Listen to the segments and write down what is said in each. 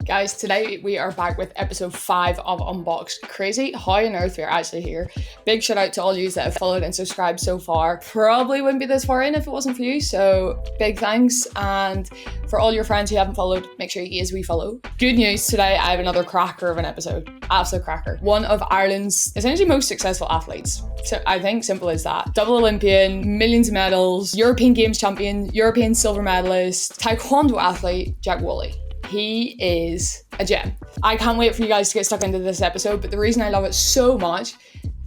Guys, today we are back with episode 5 of Unboxed. Crazy how on earth we're actually here. Big shout out to all you that have followed and subscribed so far. Probably wouldn't be this far in if it wasn't for you, so big thanks. And for all your friends who haven't followed, make sure you follow. Good news, today I have another cracker of an episode. Absolute cracker. One of Ireland's essentially most successful athletes. So I think simple as that. Double Olympian, millions of medals, European Games champion, European silver medalist, taekwondo athlete, Jack Woolley. He is a gem. I can't wait for you guys to get stuck into this episode, but the reason I love it so much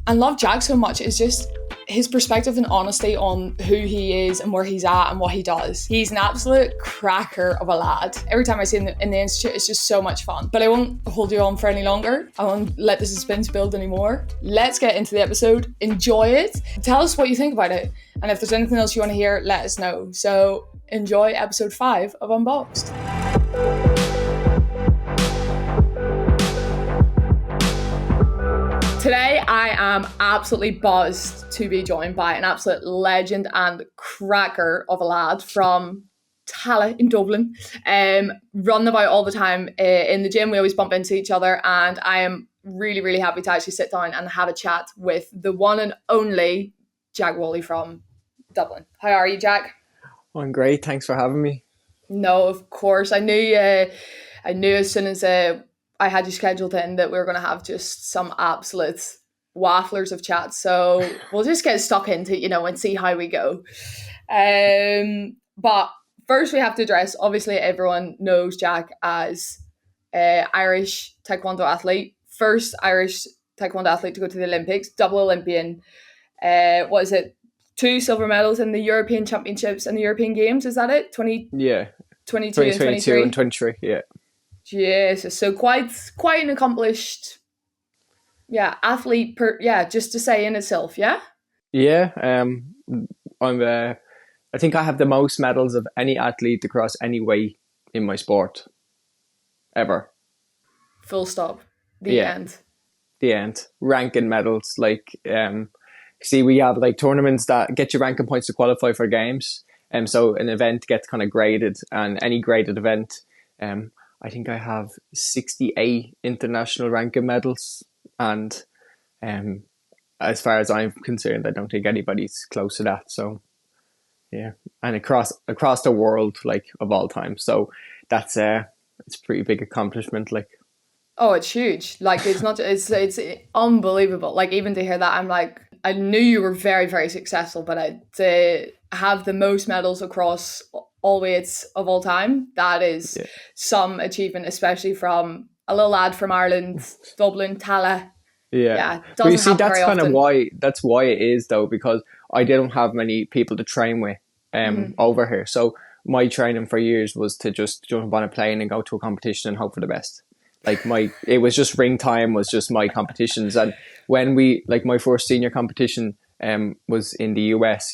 and love Jack so much is just his perspective and honesty on who he is and where he's at and what he does. He's an absolute cracker of a lad. Every time I see him in the institute, it's just so much fun. But I won't hold you on for any longer. I won't let the suspense build anymore. Let's get into the episode. Enjoy it. Tell us what you think about it. And if there's anything else you want to hear, let us know. So enjoy episode 5 of Unboxed. Today, I am absolutely buzzed to be joined by an absolute legend and cracker of a lad from Tallaght in Dublin. Running about all the time in the gym. We always bump into each other, and I am really, really happy to actually sit down and have a chat with the one and only Jack Woolley from Dublin. How are you, Jack? I'm great. Thanks for having me. No, of course. I knew as soon as I had you scheduled in that we were going to have just some absolute wafflers of chats. So we'll just get stuck into it, and see how we go. But first we have to address, obviously everyone knows Jack as Irish taekwondo athlete. First Irish taekwondo athlete to go to the Olympics, double Olympian. 2 silver medals in the European Championships and the European Games, is that it? 22 and 23? and 23, yeah. Jesus, so quite an accomplished, athlete. Just to say in itself, yeah. Yeah, I think I have the most medals of any athlete across any weight in my sport, ever. Full stop. The end. The end. Ranking medals, see, we have tournaments that get you ranking points to qualify for games, so an event gets kind of graded, and any graded event, I think I have 68 international ranking medals, and as far as I'm concerned, I don't think anybody's close to that. So yeah, and across the world, of all time. So that's it's a pretty big accomplishment. Oh, it's huge. It's unbelievable. Even to hear that, I'm I knew you were very, very successful, but to have the most medals across all weights of all time, that is some achievement, especially from a little lad from Ireland, Dublin, Tallaght. But you see, that's kind of why it is, though, because I didn't have many people to train with over here. So my training for years was to just jump on a plane and go to a competition and hope for the best. It was just ring time was just my competitions. And when my first senior competition was in the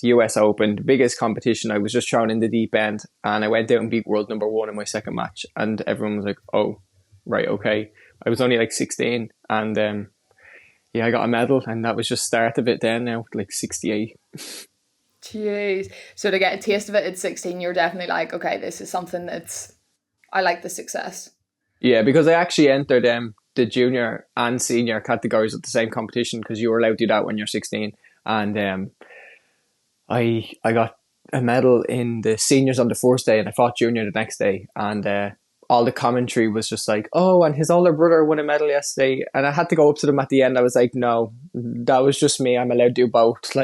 US Open, the biggest competition, I was just thrown in the deep end, and I went out and beat world number 1 in my second match, and everyone was like, oh, right, okay. I was only 16, and I got a medal, and that was just start of it then now, 68. Jeez. So to get a taste of it at 16, you're definitely okay, this is something I like the success. Yeah, because I actually entered the junior and senior categories at the same competition, because you were allowed to do that when you're 16. And I got a medal in the seniors on the first day, and I fought junior the next day. And all the commentary was just oh, and his older brother won a medal yesterday. And I had to go up to them at the end. I was no, that was just me. I'm allowed to do both.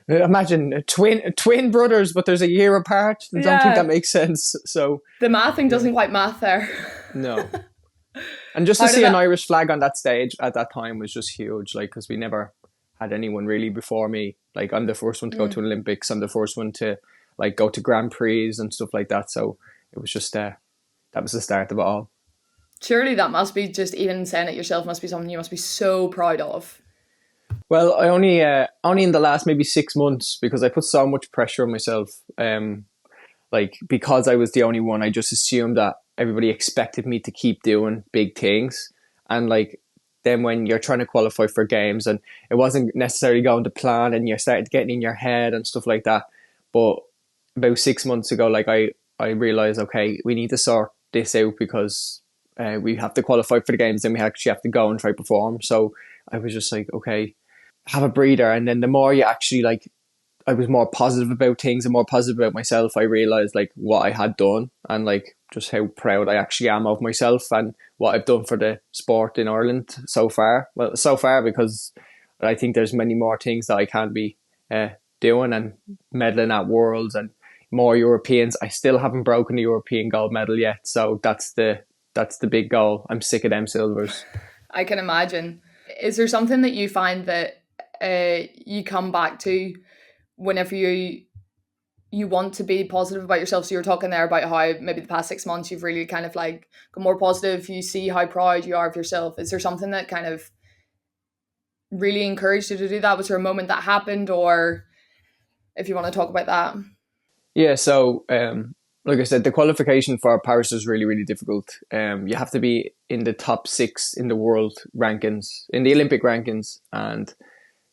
Imagine twin brothers, but there's a year apart. I don't think that makes sense. So the mathing doesn't quite math there. No. And just to see an Irish flag on that stage at that time was just huge, because we never had anyone really before me. I'm the first one to go to an Olympics. I'm the first one to go to Grand Prix and stuff like that. So it was just that was the start of it all. Surely that must be, just even saying it yourself, must be something you must be so proud of. Well, I only in the last maybe 6 months, because I put so much pressure on myself. Because I was the only one, I just assumed that everybody expected me to keep doing big things, and then when you're trying to qualify for games and it wasn't necessarily going to plan, and you started getting in your head and stuff like that. But about 6 months ago, I realized, okay, we need to sort this out, because we have to qualify for the games, then we actually have to go and try perform. So I was just like, okay, have a breather. And then the more you actually like, I was more positive about things and more positive about myself. I realized like what I had done and like just how proud I actually am of myself and what I've done for the sport in Ireland so far. Well, so far, because I think there's many more things that I can be doing and medaling at Worlds and more Europeans. I still haven't broken the European gold medal yet, so that's the big goal. I'm sick of them silvers. I can imagine. Is there something that you find that you come back to whenever you want to be positive about yourself? So you're talking there about how maybe the past 6 months you've really kind of like got more positive, you see how proud you are of yourself. Is there something that kind of really encouraged you to do that? Was there a moment that happened, or if you want to talk about that? Yeah, so like I said, the qualification for Paris is really, really difficult. You have to be in the top 6 in the world rankings, in the Olympic rankings, and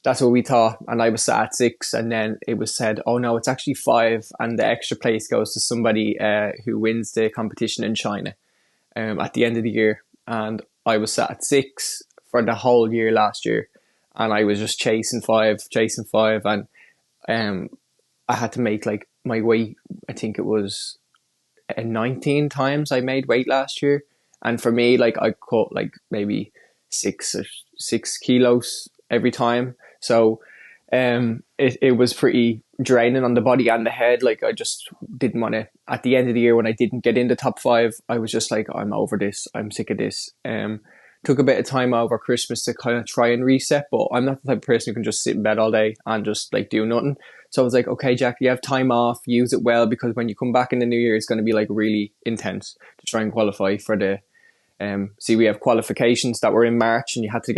that's what we thought. And I was sat at 6, and then it was said, oh no, it's actually 5, and the extra place goes to somebody who wins the competition in China at the end of the year. And I was sat at 6 for the whole year last year, and I was just chasing 5, and I had to make like my weight. I think it was 19 times I made weight last year, and for me, like I cut like maybe 6 kilos every time. So it was pretty draining on the body and the head. Like I just didn't want to, at the end of the year when I didn't get in the top 5, I was just like, I'm over this, I'm sick of this. Took a bit of time over Christmas to kind of try and reset, but I'm not the type of person who can just sit in bed all day and just like do nothing. So I was like, okay, Jack, you have time off, use it well, because when you come back in the new year, it's going to be like really intense to try and qualify for the see, we have qualifications that were in March, and you had to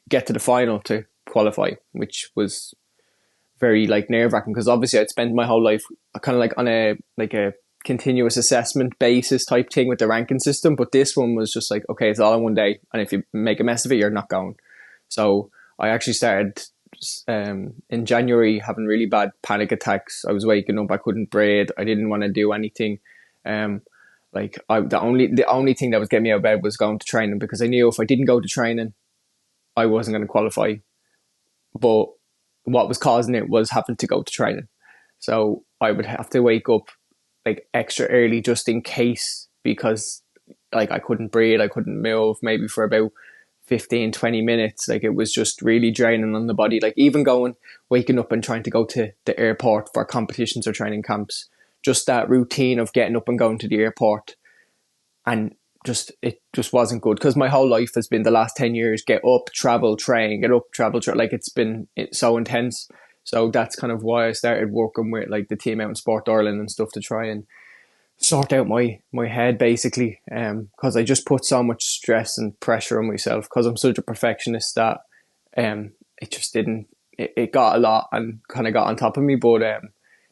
get to the final to qualify, which was very like nerve-wracking, because obviously I'd spent my whole life kind of like on a continuous assessment basis type thing with the ranking system, but this one was just like, okay, it's all in one day, and if you make a mess of it, you're not going. So I actually started in January having really bad panic attacks. I was waking up, I couldn't breathe, I didn't want to do anything. The only thing that was getting me out of bed was going to training, because I knew if I didn't go to training, I wasn't going to qualify. But what was causing it was having to go to training. So I would have to wake up like extra early just in case, because like I couldn't breathe, I couldn't move maybe for about 15-20 minutes. Like it was just really draining on the body. Like even waking up and trying to go to the airport for competitions or training camps, just that routine of getting up and going to the airport, and it just wasn't good, because my whole life has been the last 10 years get up, travel, train, get up, travel, like it's so intense. So that's kind of why I started working with like the team out in Sport Ireland and stuff to try and sort out my head, basically, because I just put so much stress and pressure on myself, because I'm such a perfectionist that it just didn't, it got a lot and kind of got on top of me. But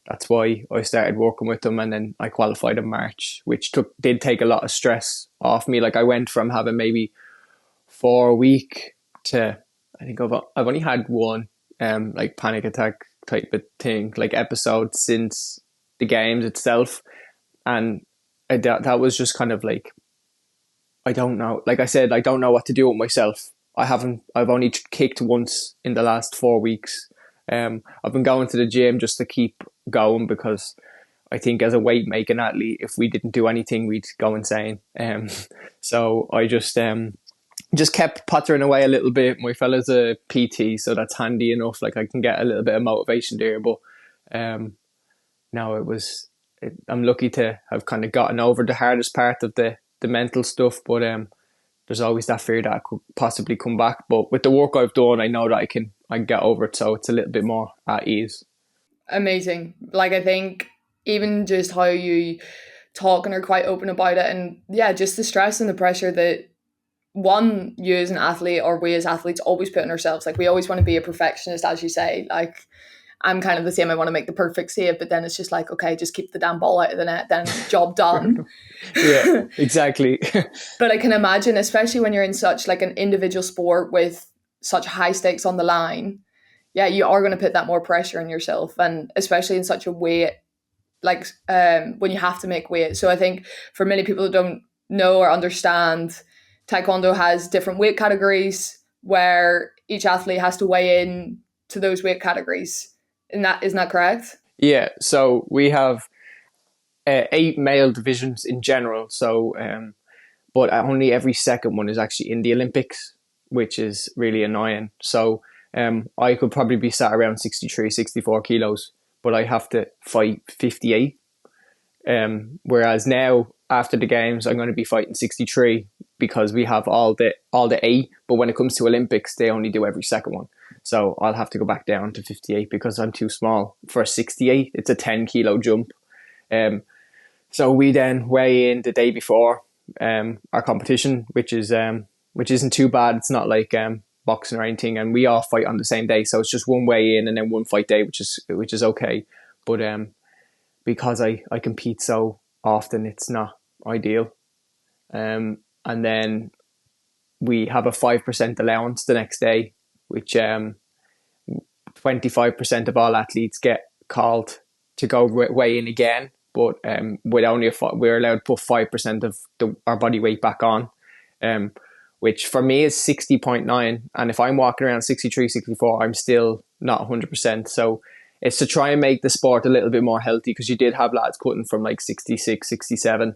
that's why I started working with them, and then I qualified in March, which did take a lot of stress off me. Like I went from having maybe 4 weeks to, I think I've only had one like panic attack type of thing, like episode since the games itself. And that was just kind of like, I don't know. Like I said, I don't know what to do with myself. I've only kicked once in the last 4 weeks. I've been going to the gym just to keep going, because I think as a weight making athlete, if we didn't do anything, we'd go insane. So I just kept pottering away a little bit. My fella's a PT, so that's handy enough. Like I can get a little bit of motivation there. But no, I'm lucky to have kind of gotten over the hardest part of the mental stuff. But there's always that fear that I could possibly come back. But with the work I've done, I know that I can get over it. So it's a little bit more at ease. Amazing. Like I think even just how you talk and are quite open about it, and yeah, just the stress and the pressure that one, you as an athlete or we as athletes always put on ourselves. Like we always want to be a perfectionist, as you say. Like I'm kind of the same. I want to make the perfect save, but then it's just like, okay, just keep the damn ball out of the net, then job done. Yeah, exactly. But I can imagine, especially when you're in such like an individual sport with such high stakes on the line, yeah, you are going to put that more pressure on yourself, and especially in such a weight, like when you have to make weight. So I think for many people who don't know or understand, Taekwondo has different weight categories where each athlete has to weigh in to those weight categories. Isn't that correct? Yeah, so we have 8 male divisions in general. So, but only every second one is actually in the Olympics, which is really annoying. So, I could probably be sat around 63, 64 kilos, but I have to fight 58. Whereas now, after the games, I'm going to be fighting 63 because we have all the 8. But when it comes to Olympics, they only do every second one. So I'll have to go back down to 58 because I'm too small for a 68. It's a 10 kilo jump. So we then weigh in the day before our competition, which isn't too bad. It's not like boxing or anything, and we all fight on the same day. So it's just one weigh in and then one fight day, which is okay. But because I compete so often, it's not ideal. And then we have a 5% allowance the next day, which 25% of all athletes get called to go weigh in again. But we're allowed to put 5% of our body weight back on, which for me is 60.9. And if I'm walking around 63, 64, I'm still not 100%. So it's to try and make the sport a little bit more healthy, because you did have lads cutting from like 66, 67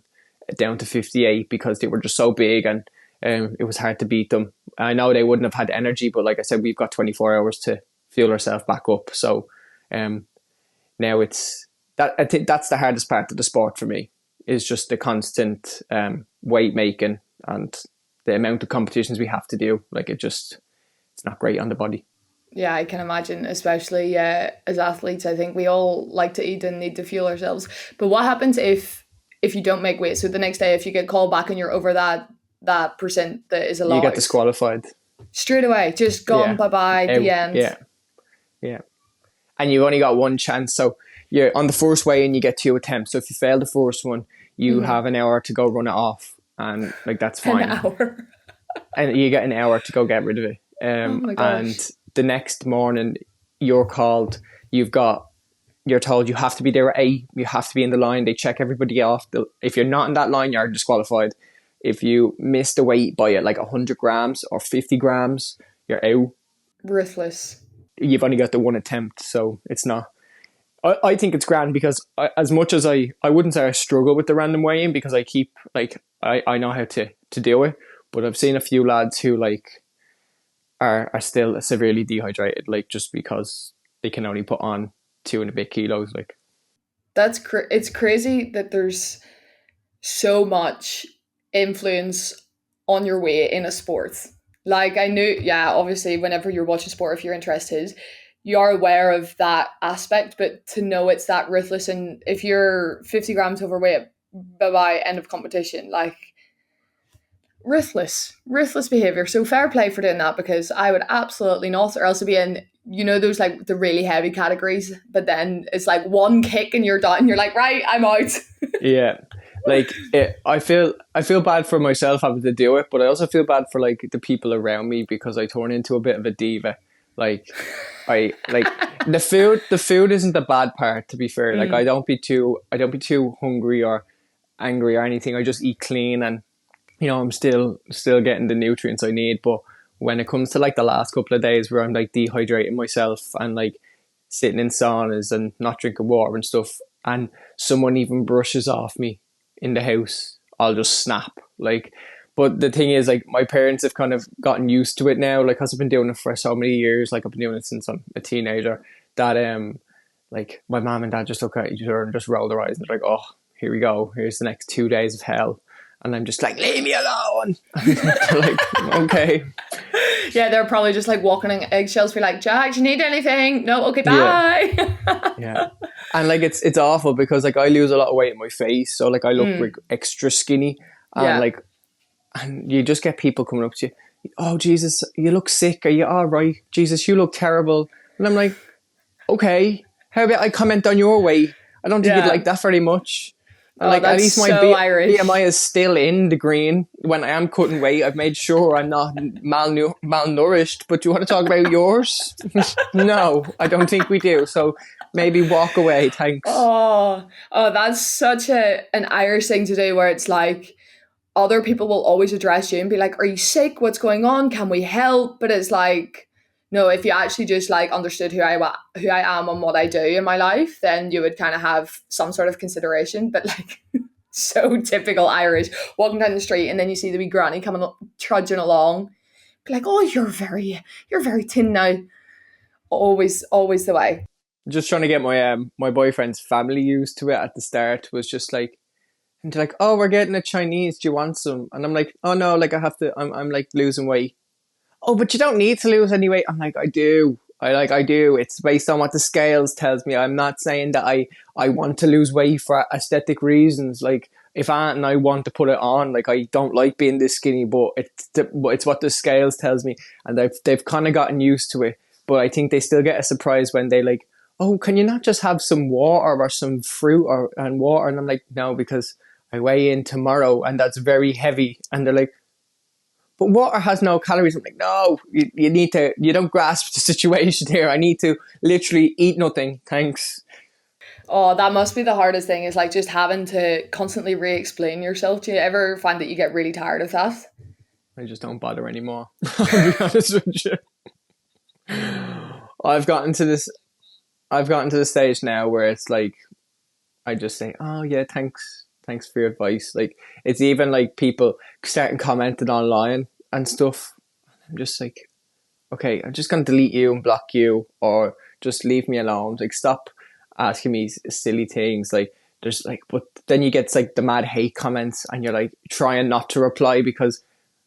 down to 58 because they were just so big, and it was hard to beat them. I know they wouldn't have had energy, but like I said, we've got 24 hours to fuel ourselves back up. So now it's that. I think that's the hardest part of the sport for me, is just the constant weight making and the amount of competitions we have to do. Like it's not great on the body. Yeah, I can imagine, especially as athletes. I think we all like to eat and need to fuel ourselves. But what happens if you don't make weight? So the next day, if you get called back and you're over that percent that is allowed, you get disqualified straight away. Just gone, bye-bye, the end. Yeah. And you've only got one chance. So you're on the first weigh-in, you get 2 attempts. So if you fail the first one, you have an hour to go run it off, and like that's fine. An hour. And you get an hour to go get rid of it. Oh my gosh. And the next morning, you're told you have to be there at 8. You have to be in the line. They check everybody off. If you're not in that line, you're disqualified. If you miss the weight by like 100 grams or 50 grams, you're out. Ruthless. You've only got the one attempt, so it's not. I think it's grand, because as much as I wouldn't say I struggle with the random weigh-in, because I keep I know how to do it, but I've seen a few lads who like are still severely dehydrated, like just because they can only put on 2 and a bit kilos. Like it's crazy that there's so much influence on your weight in a sport. Like I knew, obviously whenever you're watching sport, if you're interested, you are aware of that aspect, but to know it's that ruthless, and if you're 50 grams overweight, bye-bye, end of competition, like ruthless behavior. So fair play for doing that, because I would absolutely not, or else it'd be in, those like the really heavy categories, but then it's like one kick and you're done, you're like, right, I'm out. Yeah. Like I feel bad for myself having to do it, but I also feel bad for like the people around me, because I turn into a bit of a diva. Like I like the food isn't the bad part, to be fair. Like I don't be too hungry or angry or anything. I just eat clean, and I'm still getting the nutrients I need. But when it comes to like the last couple of days where I'm like dehydrating myself and like sitting in saunas and not drinking water and stuff, and someone even brushes off me in the house, I'll just snap. Like, but the thing is, like, my parents have kind of gotten used to it now, like, because I've been doing it for so many years. Like, I've been doing it since I'm a teenager, that like my mom and dad just look at each other and just roll their eyes, and they're like, oh, here we go, here's the next 2 days of hell. And I'm just like, leave me alone. They're like, okay. Yeah, they're probably just like walking on eggshells, be like, Jack, do you need anything? No, okay, bye. Yeah. And like it's awful, because like I lose a lot of weight in my face, so like I look like extra skinny, and and you just get people coming up to you, oh Jesus, you look sick, are you all right? Jesus, you look terrible. And I'm like, okay, how about I comment on your weight? I don't think you'd like that very much. And like, at least my BMI is still in the green. When I am cutting weight, I've made sure I'm not malnourished. But do you want to talk about yours? No, I don't think we do. So maybe walk away, thanks. Oh, that's such an Irish thing to do, where it's like, other people will always address you and be like, are you sick? What's going on? Can we help? But it's like, no, if you actually just like understood who I am and what I do in my life, then you would kind of have some sort of consideration. But like, so typical Irish, walking down the street and then you see the wee granny coming trudging along, be like, oh, you're very thin now. Always the way. Just trying to get my boyfriend's family used to it at the start was just like, and they're like, oh, we're getting a Chinese, do you want some? And I'm like, oh no, like I'm like losing weight. Oh, but you don't need to lose any weight. I'm like, I do. It's based on what the scales tells me. I'm not saying that I want to lose weight for aesthetic reasons. Like, if Aunt and I want to put it on, like, I don't like being this skinny, but it's what the scales tells me. And they've kind of gotten used to it. But I think they still get a surprise when they like, oh, can you not just have some water or some fruit and water? And I'm like, no, because I weigh in tomorrow and that's very heavy. And they're like, but water has no calories. I'm like, no, you don't grasp the situation here. I need to literally eat nothing. Thanks. Oh, that must be the hardest thing, is like just having to constantly re-explain yourself. Do you ever find that you get really tired of that? I just don't bother anymore. I'll be honest with you. I've gotten to the stage now where it's like, I just say, oh yeah, thanks for your advice. Like, it's even like people starting commenting online and stuff. I'm just like, okay, I'm just gonna delete you and block you, or just leave me alone. Like, stop asking me silly things. Like, there's like, but then you get like the mad hate comments and you're like trying not to reply because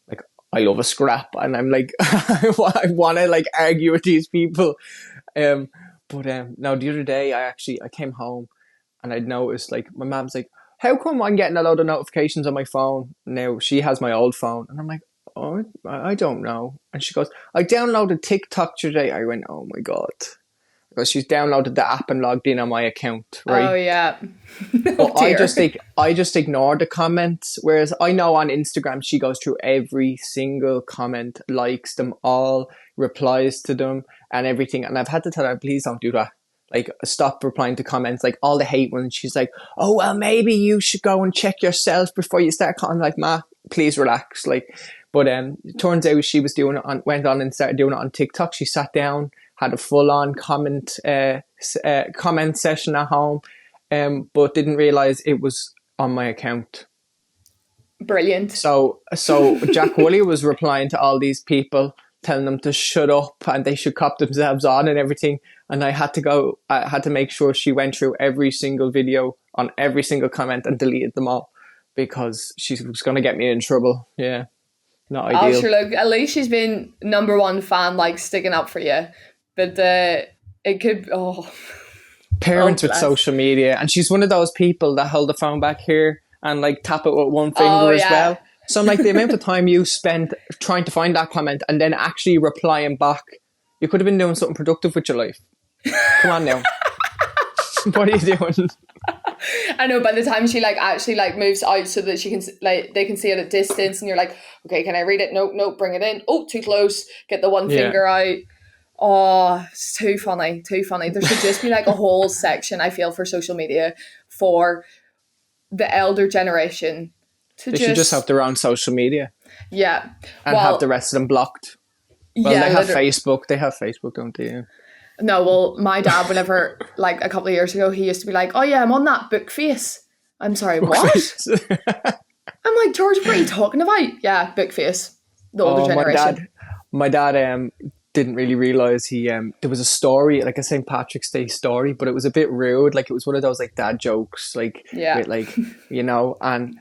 like, I love a scrap and I'm like, I want to like argue with these people. Now the other day I came home and I'd noticed like my mom's like, how come I'm getting a load of notifications on my phone? Now she has my old phone. And I'm like, oh, I don't know. And she goes, I downloaded TikTok today. I went, oh my God. Because she's downloaded the app and logged in on my account, right? Oh yeah. But I just ignore the comments. Whereas I know on Instagram she goes through every single comment, likes them all, replies to them and everything. And I've had to tell her, please don't do that. Like, stop replying to comments, like all the hate ones. She's like, oh well, maybe you should go and check yourself before you start commenting. Like, ma, please relax. Like, but it turns out she was went on and started doing it on TikTok. She sat down, had a full-on comment session at home, but didn't realize it was on my account. Brilliant. So Jack Woolley was replying to all these people, telling them to shut up and they should cop themselves on and everything. And I had to make sure she went through every single video on every single comment and deleted them all, because she was going to get me in trouble. Yeah, not ideal. Sure, look, at least she's been number one fan, like sticking up for you. But it could, parents with social media, and she's one of those people that hold the phone back here and like tap it with one finger as well. So I'm like, the amount of time you spend trying to find that comment and then actually replying back, you could have been doing something productive with your life. Come on now. What are you doing? I know, by the time she like actually like moves out so that she can like they can see it at distance, and you're like, okay, can I read it? Nope, bring it in. Oh, too close. Get the one finger out. Oh, it's too funny. There should just be like a whole section, I feel, for social media for the elder generation. They should just have their own social media. Yeah. And have the rest of them blocked. Well, yeah, they have Facebook. They have Facebook, don't they? No, well, my dad, whenever, like, a couple of years ago, he used to be like, oh yeah, I'm on that book face. I'm sorry, what? I'm like, George, what are you talking about? Yeah, book face. The older generation. My dad didn't really realise there was a story, like a St. Patrick's Day story, but it was a bit rude. Like, it was one of those, like, dad jokes, like, with, like, you know, and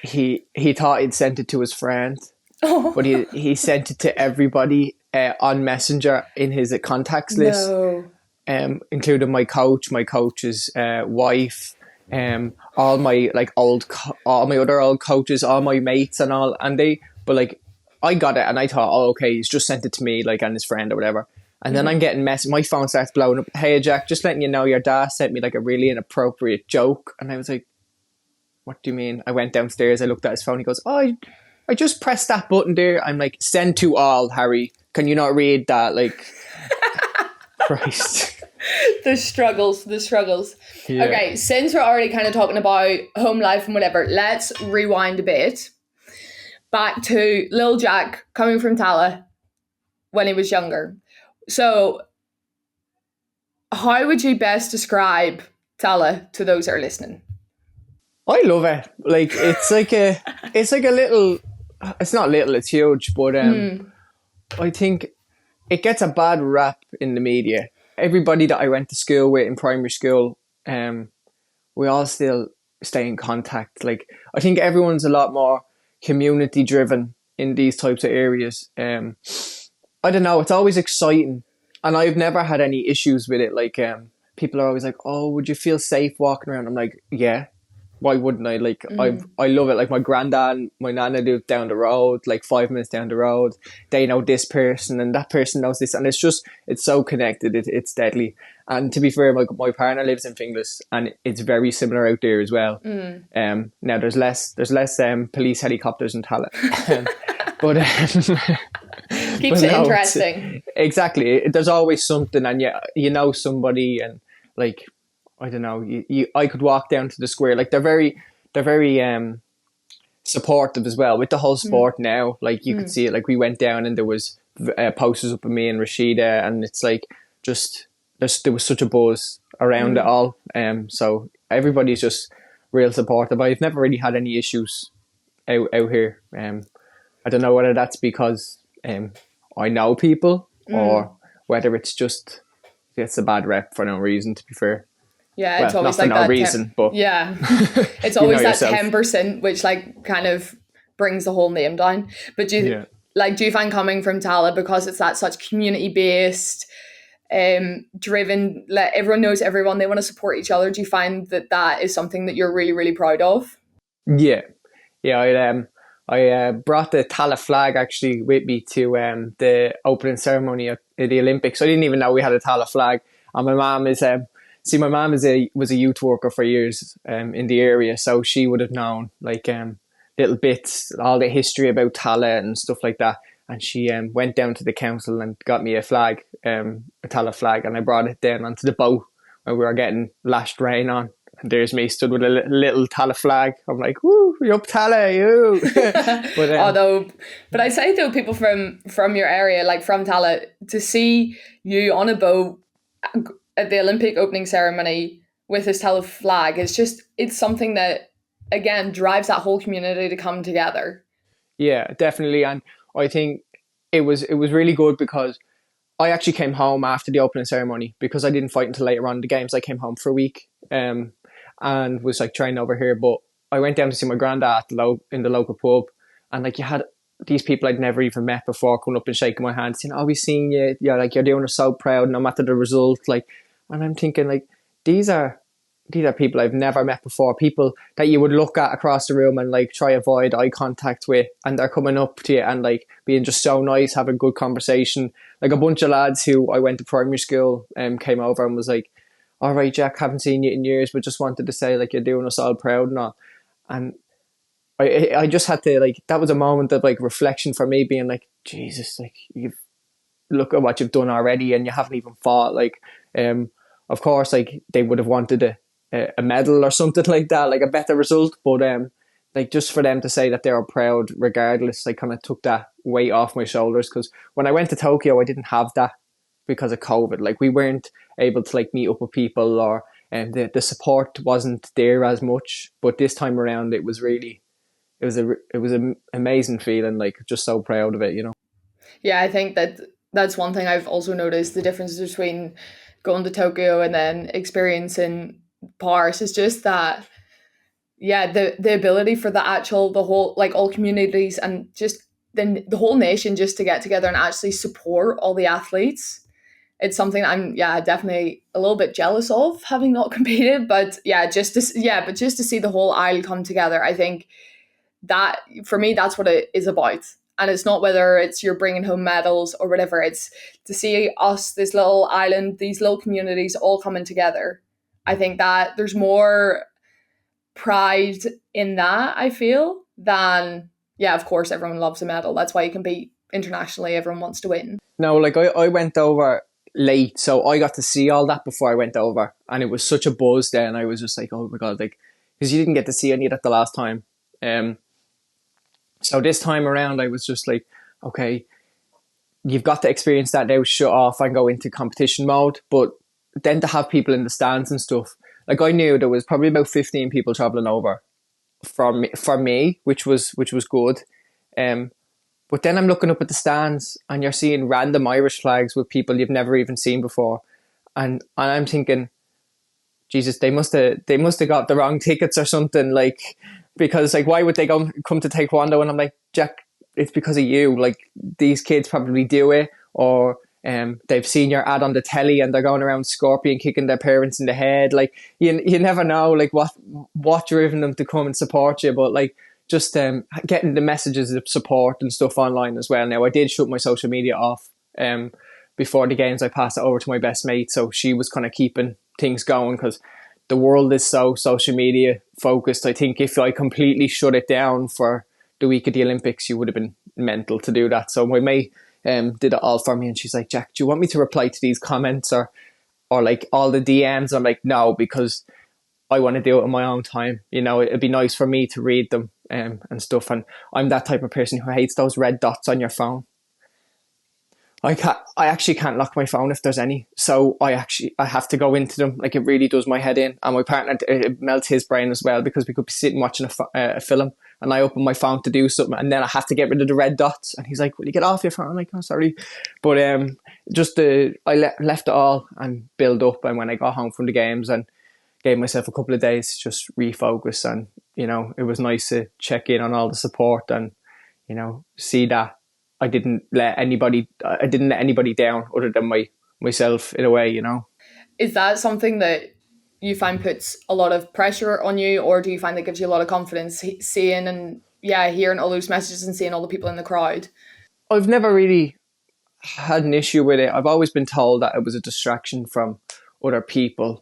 he thought he'd sent it to his friend, but he sent it to everybody on Messenger in his contacts list, including my coach's wife, all my like all my other old coaches, all my mates and all, but like I got it and I thought, oh okay, he's just sent it to me, like, and his friend or whatever. And then I'm getting my phone starts blowing up. Hey Jack, just letting you know your dad sent me like a really inappropriate joke. And I was like, what do you mean? I went downstairs, I looked at his phone, he goes, oh, I just pressed that button there. I'm like, send to all, Harry. Can you not read that? Like, Christ. The struggles. Yeah. Okay, since we're already kind of talking about home life and whatever, let's rewind a bit. back to Lil Jack coming from Tallaght when he was younger. So how would you best describe Tallaght to those that are listening? I love it. Like it's like a little. It's not little. It's huge. But I think it gets a bad rap in the media. Everybody that I went to school with in primary school, we all still stay in contact. Like I think everyone's a lot more community driven in these types of areas. I don't know. It's always exciting, and I've never had any issues with it. Like people are always like, "Oh, would you feel safe walking around?" I'm like, "Yeah, why wouldn't I?" Like I love it. Like my granddad and my nana live down the road, like 5 minutes down the road. They know this person and that person knows this, and it's so connected. It's deadly. And to be fair, my partner lives in Finglas, and it's very similar out there as well. Now there's less police helicopters in Tallaght, but keeps it interesting. Exactly. There's always something, and you know somebody, and like. I don't know. I could walk down to the square. Like they're very supportive as well with the whole sport now. Like you could see it. Like we went down and there was posters up of me and Rashida, and it's like just there was such a buzz around it all. So everybody's just real supportive. I've never really had any issues out here. I don't know whether that's because I know people or whether it's just it's a bad rep for no reason. To be fair. Yeah, it's always like that. Reason, but yeah, it's always that 10%, which like kind of brings the whole name down. But do you find coming from Tallaght, because it's that such community based, driven, like everyone knows everyone, they want to support each other. Do you find that is something that you're really, really proud of? Yeah. I brought the Tallaght flag actually with me to the opening ceremony at the Olympics. I didn't even know we had a Tallaght flag, and my mom is. My mom was a youth worker for years in the area, so she would have known like little bits, all the history about Tallaght and stuff like that. And she went down to the council and got me a flag, a Tallaght flag, and I brought it down onto the boat when we were getting lashed rain on. And there's me stood with a little Tallaght flag. I'm like, woo, you're up Tallaght, you. But I say though, people from your area, like from Tallaght, to see you on a boat at the Olympic opening ceremony with this Tallaght flag, it's something that again drives that whole community to come together. Yeah, definitely. And I think it was really good because I actually came home after the opening ceremony, because I didn't fight until later on in the games. I came home for a week and was like training over here, but I went down to see my granddad in the local pub, and like you had these people I'd never even met before coming up and shaking my hand saying, "Oh, we've seen you. Yeah, like you're doing us so proud no matter the result." Like, and I'm thinking like these are people I've never met before, people that you would look at across the room and like try avoid eye contact with, and they're coming up to you and like being just so nice, having good conversation. Like a bunch of lads who I went to primary school came over and was like, "All right, Jack, haven't seen you in years, but just wanted to say like you're doing us all proud and all." And I just had to like, that was a moment of like reflection for me, being like, Jesus, like you've look at what you've done already and you haven't even fought. Like of course like they would have wanted a medal or something like that, like a better result, but like just for them to say that they were proud regardless, like kind of took that weight off my shoulders. Because when I went to Tokyo I didn't have that because of COVID. Like we weren't able to like meet up with people, or the support wasn't there as much. But this time around it was an amazing feeling, like just so proud of it, you know. Yeah, I think that's one thing I've also noticed, the difference between going to Tokyo and then experiencing Paris is just that, yeah, the ability for the whole, like all communities and just the whole nation just to get together and actually support all the athletes. It's something I'm definitely a little bit jealous of, having not competed, but just to see the whole isle come together. I think that for me that's what it is about. And it's not whether it's you're bringing home medals or whatever. It's to see us, this little island, these little communities all coming together. I think that there's more pride in that, I feel, than, of course, everyone loves a medal. That's why you compete internationally. Everyone wants to win. No, like I went over late, so I got to see all that before I went over. And it was such a buzz then. I was just like, oh my God, like, because you didn't get to see any of that the last time. So this time around, I was just like, okay, you've got to experience that now, shut off and go into competition mode. But then to have people in the stands and stuff, like I knew there was probably about 15 people traveling over for me, which was good. But then I'm looking up at the stands and you're seeing random Irish flags with people you've never even seen before. And I'm thinking, Jesus, they must have got the wrong tickets or something, like, because like why would they come to Taekwondo? And I'm like, Jack, it's because of you. Like, these kids probably do it, or they've seen your ad on the telly and they're going around scorpion kicking their parents in the head. Like, you never know like what driven them to come and support you. But like, just getting the messages of support and stuff online as well. Now, I did shut my social media off before the games. I passed it over to my best mate, so she was kind of keeping things going, because the world is so social media focused. I think if I completely shut it down for the week of the Olympics, you would have been mental to do that. So my mate did it all for me, and she's like, Jack, do you want me to reply to these comments or like all the DMs? I'm like, no, because I want to do it in my own time. You know, it'd be nice for me to read them and stuff. And I'm that type of person who hates those red dots on your phone. I actually can't lock my phone if there's any. So I have to go into them. Like, it really does my head in. And my partner, it melts his brain as well, because we could be sitting watching a film and I open my phone to do something and then I have to get rid of the red dots. And he's like, will you get off your phone? I'm like, oh, sorry. But I left it all and build up. And when I got home from the games and gave myself a couple of days to just refocus, and, you know, it was nice to check in on all the support and, you know, see that I didn't let anybody down other than myself, in a way, you know. Is that something that you find puts a lot of pressure on you, or do you find that gives you a lot of confidence, seeing and hearing all those messages and seeing all the people in the crowd? I've never really had an issue with it. I've always been told that it was a distraction from other people,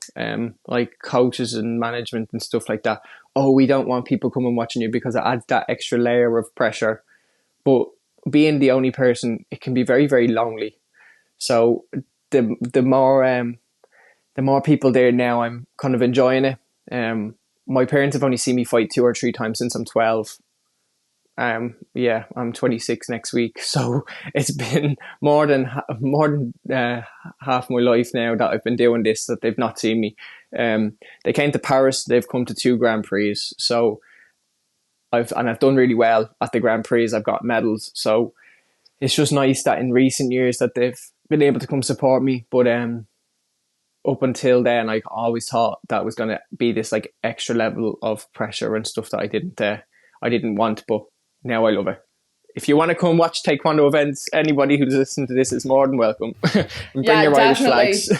like coaches and management and stuff like that. Oh, we don't want people coming watching you because it adds that extra layer of pressure. But being the only person, it can be very, very lonely. So the more people there now, I'm kind of enjoying it. My parents have only seen me fight 2 or 3 times since I'm 12. I'm 26 next week, so it's been more than half my life now that I've been doing this, that they've not seen me. They came to Paris. They've come to 2 Grand Prix, so I've done really well at the Grand Prix. I've got medals, so it's just nice that in recent years that they've been able to come support me. But up until then, I always thought that was going to be this like extra level of pressure and stuff that I didn't want, but now I love it. If you want to come watch Taekwondo events, anybody who's listening to this is more than welcome. Bring your Irish flags.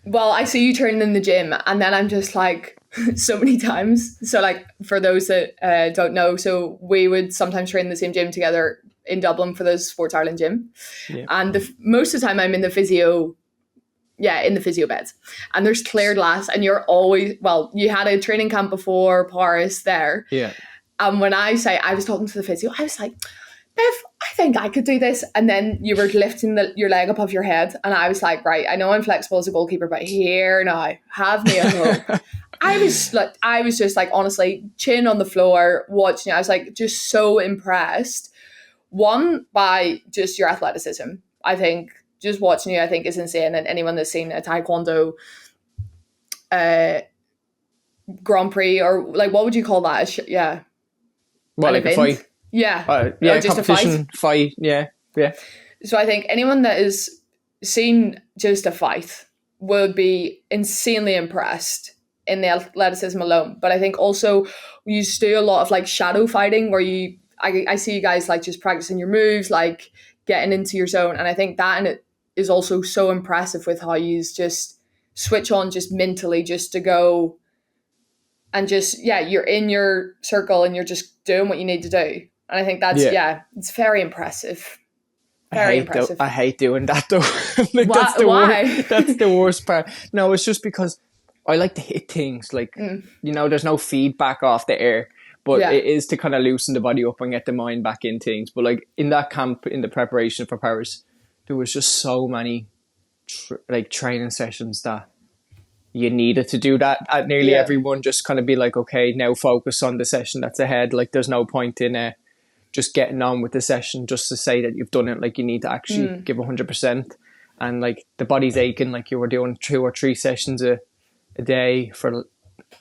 Well, I see you training in the gym, and then I'm just like, so many times. So like, for those that don't know, so we would sometimes train in the same gym together in Dublin for the Sports Ireland gym. Yeah. And most of the time I'm in the physio beds, and there's clear glass, and you're always, well, you had a training camp before Paris there. Yeah. And when I was talking to the physio, I was like, Bev, I think I could do this. And then you were lifting your leg above your head. And I was like, right, I know I'm flexible as a goalkeeper, but here now, have me a hope. I was just like, honestly, chin on the floor, watching you. I was like, just so impressed. One, by just your athleticism. I think just watching you, I think, is insane. And anyone that's seen a Taekwondo Grand Prix, or like, what would you call that? Well, like a fight. Yeah. Just a fight. Yeah. So I think anyone that is seen just a fight would be insanely impressed in the athleticism alone. But I think also you used to do a lot of like shadow fighting, where I see you guys like just practicing your moves, like getting into your zone. And I think that and it is also so impressive with how you just switch on just mentally, just to go and just, you're in your circle and you're just doing what you need to do. And I think that's, it's very impressive. Very impressive. I hate doing that though. Like, why? That's the worst part. No, it's just because I like to hit things. Like, you know, there's no feedback off the air, but it is to kind of loosen the body up and get the mind back in things. But like in that camp, in the preparation for Paris, there was just so many training sessions that you needed to do that at nearly everyone. Just kind of be like, okay, now focus on the session that's ahead. Like, there's no point in just getting on with the session just to say that you've done it. Like you need to actually give 100%. And like the body's aching, like you were doing 2 or 3 sessions a day for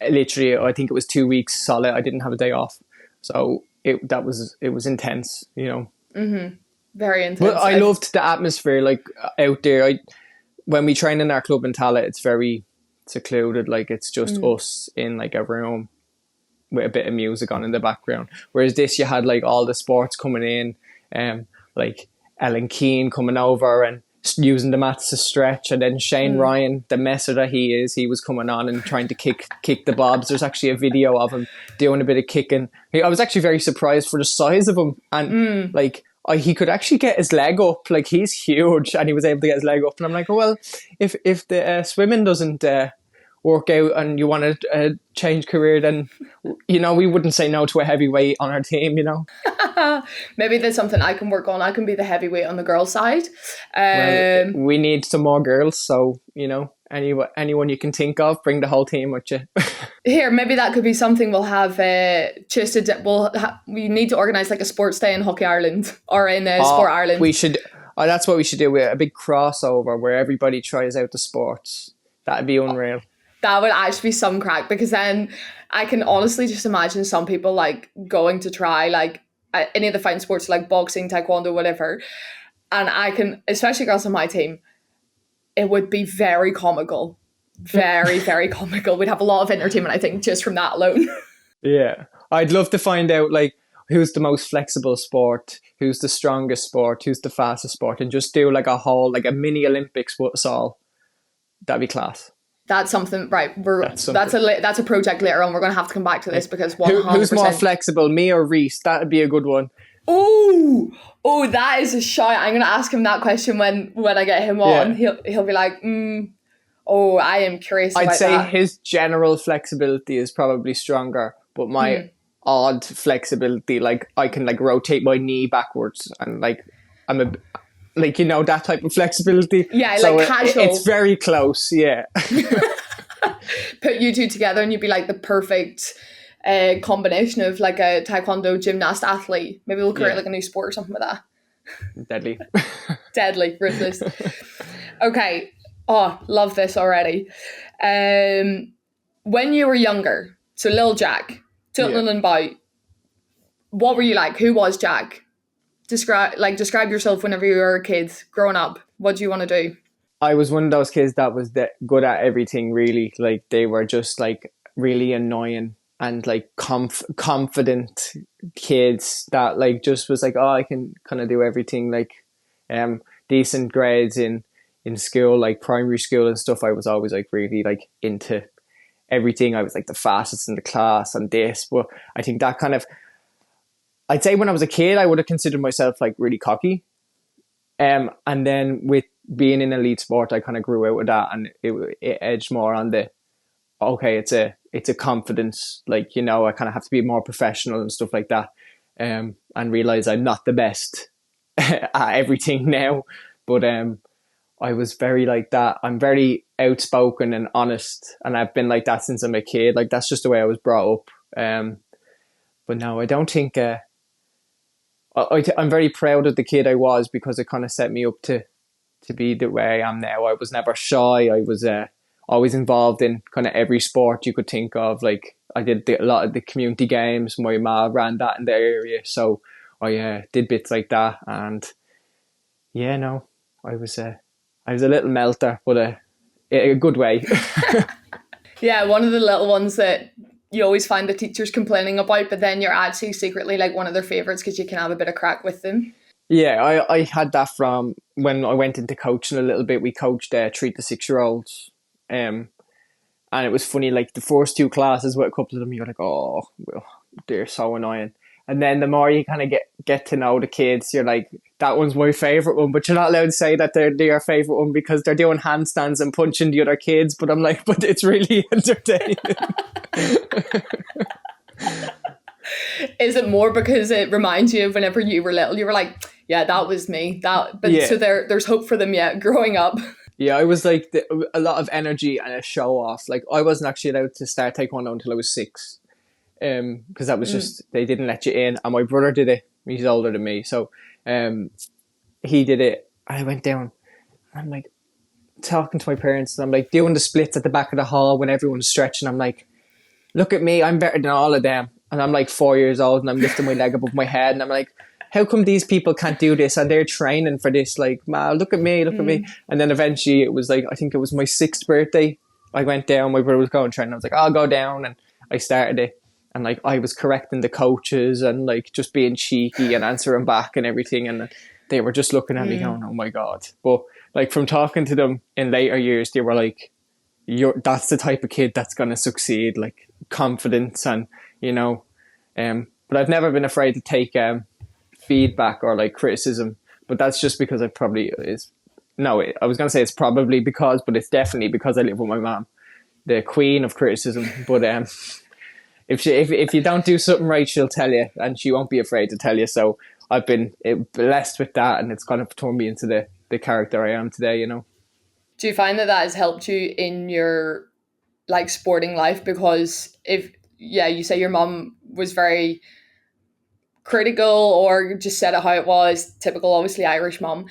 literally, I think it was 2 weeks solid. I didn't have a day off. So it was intense, you know. Mm-hmm. Very intense. But I loved the atmosphere, like out there. When we train in our club in Tallaght, it's very secluded. Like it's just us in like a room with a bit of music on in the background. Whereas this, you had like all the sports coming in, like Ellen Keane coming over and using the mats to stretch, and then Shane Ryan, the messer that he was coming on and trying to kick the bobs. There's actually a video of him doing a bit of kicking. I was actually very surprised for the size of him, and like he could actually get his leg up. Like he's huge, and he was able to get his leg up. And I'm like, oh, well, if the swimming doesn't work out and you want to change career, then you know we wouldn't say no to a heavyweight on our team, you know. Maybe there's something I can work on. I can be the heavyweight on the girls' side. Well, we need some more girls, so you know, anyone you can think of, bring the whole team with you. Here, maybe that could be something we'll have. We need to organise like a sports day in Hockey Ireland or in Sport Ireland. We should. That's what we should do. With a big crossover where everybody tries out the sports. That'd be unreal. That would actually be some crack, because then I can honestly just imagine some people like going to try like any of the fighting sports like boxing, taekwondo, whatever. And I can, especially girls on my team, it would be very comical. Very, very comical. We'd have a lot of entertainment, I think, just from that alone. Yeah. I'd love to find out like who's the most flexible sport, who's the strongest sport, who's the fastest sport, and just do like a mini Olympics with us all. That'd be class. That's something, right? That's a project later on. We're going to have to come back to this because 100%. Who's more flexible, me or Reese? That'd be a good one. Oh, that is a shout. I'm going to ask him that question when I get him on. Yeah. He'll be like, I am curious about that. I'd say his general flexibility is probably stronger, but my odd flexibility, like I can like rotate my knee backwards and like I'm like, you know, that type of flexibility. Yeah, so like casual. It's very close, yeah. Put you two together and you'd be like the perfect combination of like a taekwondo gymnast athlete. Maybe we'll create like a new sport or something like that. Deadly. Deadly, ruthless. Okay. Oh, love this already. When you were younger, so Lil Jack, tilting and about, what were you like? Who was Jack? Describe yourself whenever you were a kid growing up. What do you want to do? I was one of those kids that was good at everything, really. Like they were just like really annoying and like confident kids that like just was like, oh, I can kind of do everything. Like decent grades in school, like primary school and stuff. I was always like really like into everything. I was like the fastest in the class and this. But I think that kind of, I'd say when I was a kid, I would have considered myself like really cocky. And then with being in elite sport, I kind of grew out with that, and it edged more on the, okay, it's a confidence, like, you know, I kind of have to be more professional and stuff like that. And realize I'm not the best at everything now. But I was very like that. I'm very outspoken and honest, and I've been like that since I'm a kid. Like that's just the way I was brought up. But no, I don't think. I'm very proud of the kid I was, because it kind of set me up to be the way I am now. I was never shy. I was always involved in kind of every sport you could think of. Like I did a lot of the community games. My ma ran that in the area, so I did bits like that. And yeah, no, I was a little melter, but a good way. Yeah, one of the little ones that you always find the teachers complaining about, but then you're actually secretly like one of their favourites because you can have a bit of crack with them. Yeah, I had that from when I went into coaching a little bit. We coached 3 to 6 year olds, and it was funny. Like the first 2 classes with a couple of them, you're like, oh, well, they're so annoying. And then the more you kind of get to know the kids, you're like, that one's my favourite one. But you're not allowed to say that they're your favourite one because they're doing handstands and punching the other kids. But I'm like, but it's really entertaining. Is it more because it reminds you of whenever you were little? You were like, yeah, that was me. So there's hope for them yet growing up. Yeah, I was like a lot of energy and a show off. Like I wasn't actually allowed to start taekwondo until I was 6. Because that was just, they didn't let you in, and my brother did it He's older than me. So he did it. I went down. I'm like talking to my parents, and I'm like doing the splits at the back of the hall when everyone's stretching. I'm like, look at me, I'm better than all of them. And I'm like 4 years old, and I'm lifting my leg above my head, and I'm like, how come these people can't do this and they're training for this? Like, man, look at me. And then eventually it was like, I think it was my 6th birthday. I went down, my brother was going to train. I was like, I'll go down. And I started it. And like, I was correcting the coaches and like just being cheeky and answering back and everything. And they were just looking at me going, oh my God. But like from talking to them in later years, they were like, that's the type of kid that's going to succeed, like confidence and, but I've never been afraid to take feedback or like criticism, but that's just because I was going to say it's probably because, but it's definitely because I live with my mom, the queen of criticism. But if you don't do something right, she'll tell you, and she won't be afraid to tell you. So I've been blessed with that, and it's kind of turned me into the character I am today. Do you find that has helped you in your like sporting life? Because you say your mom was very critical or just said it how it was, typical obviously Irish mom,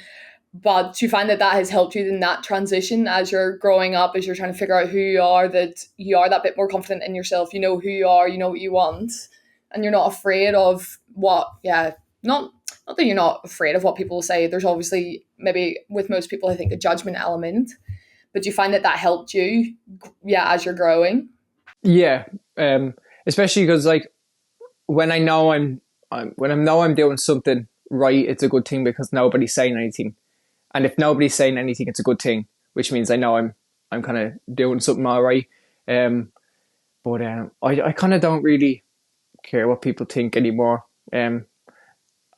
but do you find that has helped you in that transition as you're growing up, as you're trying to figure out who you are, that you are that bit more confident in yourself, you know who you are, you know what you want, and you're not afraid of not that you're not afraid of what people will say. There's obviously, maybe with most people, I think, a judgment element, but do you find that helped you as you're growing? Especially because like when I know I'm doing something right, it's a good thing because nobody's saying anything. And if nobody's saying anything, it's a good thing, which means I know I'm kind of doing something all right. But I kind of don't really care what people think anymore.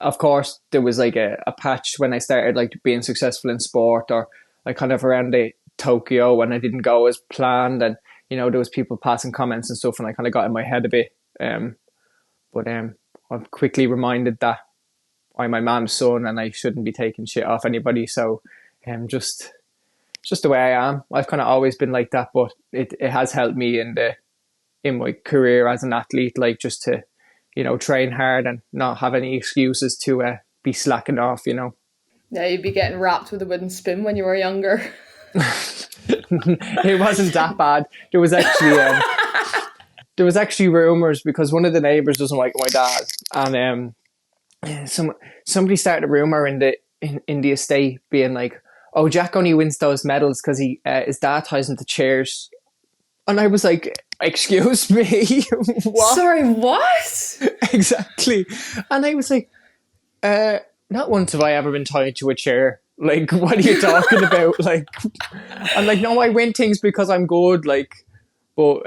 Of course, there was like a patch when I started like being successful in sport, or like kind of around the Tokyo when I didn't go as planned, and there was people passing comments and stuff, and I kind of got in my head a bit. But I'm quickly reminded that I'm my mom's son and I shouldn't be taking shit off anybody. So just the way I am. I've kind of always been like that, but it has helped me in my career as an athlete, like just to, train hard and not have any excuses to be slacking off, Yeah, you'd be getting wrapped with a wooden spoon when you were younger. It wasn't that bad. There was actually rumors because one of the neighbors doesn't like my dad, and somebody started a rumor in the estate being like, oh, Jack only wins those medals because his dad ties him to chairs. And I was like, excuse me? What? Sorry, what? Exactly. And I was like, not once have I ever been tied to a chair. Like, what are you talking about? Like, I'm like, no, I win things because I'm good. Like, but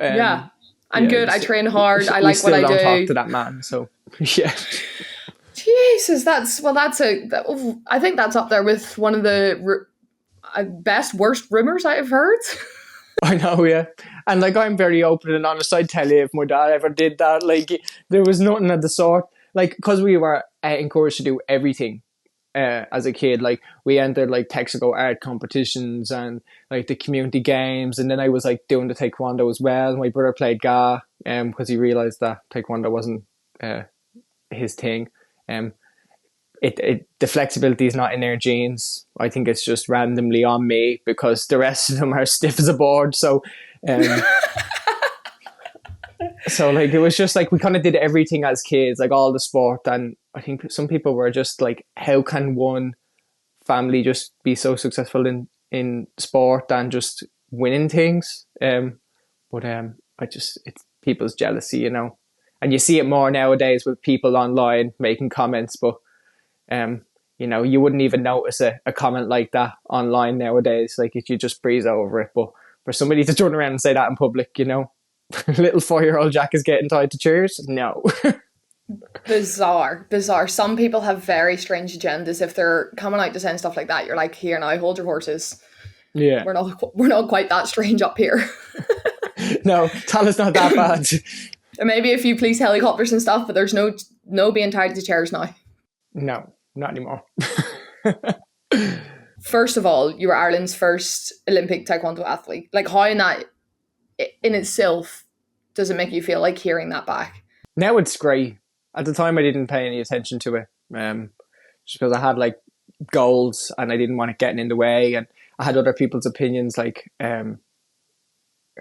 I'm good. I train hard. I like what I do. Don't talk to that man. So yeah. Jesus, I think that's up there with one of the worst rumors I've heard. I know, yeah. And like, I'm very open and honest. I'd tell you if my dad ever did that. Like, there was nothing of the sort. Like, because we were encouraged to do everything as a kid. Like, we entered like Texaco art competitions and like the community games. And then I was like doing the taekwondo as well. My brother played Ga because he realised that taekwondo wasn't his thing. The flexibility is not in their genes. I think it's just randomly on me because the rest of them are stiff as a board. So so like it was just like we kind of did everything as kids, like all the sport. And I think some people were just like, how can one family just be so successful in sport and just winning things? But it's people's jealousy, and you see it more nowadays with people online making comments, but you wouldn't even notice a comment like that online nowadays. Like, if you just breeze over it. But for somebody to turn around and say that in public, little 4-year-old Jack is getting tied to chairs. No. Bizarre. Some people have very strange agendas. If they're coming out to saying stuff like that, you're like, here now, hold your horses. Yeah. We're not quite that strange up here. No, Tallaught's not that bad. Maybe a few police helicopters and stuff, but there's no being tied to chairs now. No, not anymore. First of all, you were Ireland's first Olympic taekwondo athlete. Like, how in itself does it make you feel, like, hearing that back? Now it's great. At the time, I didn't pay any attention to it. just because I had like goals and I didn't want it getting in the way, and I had other people's opinions like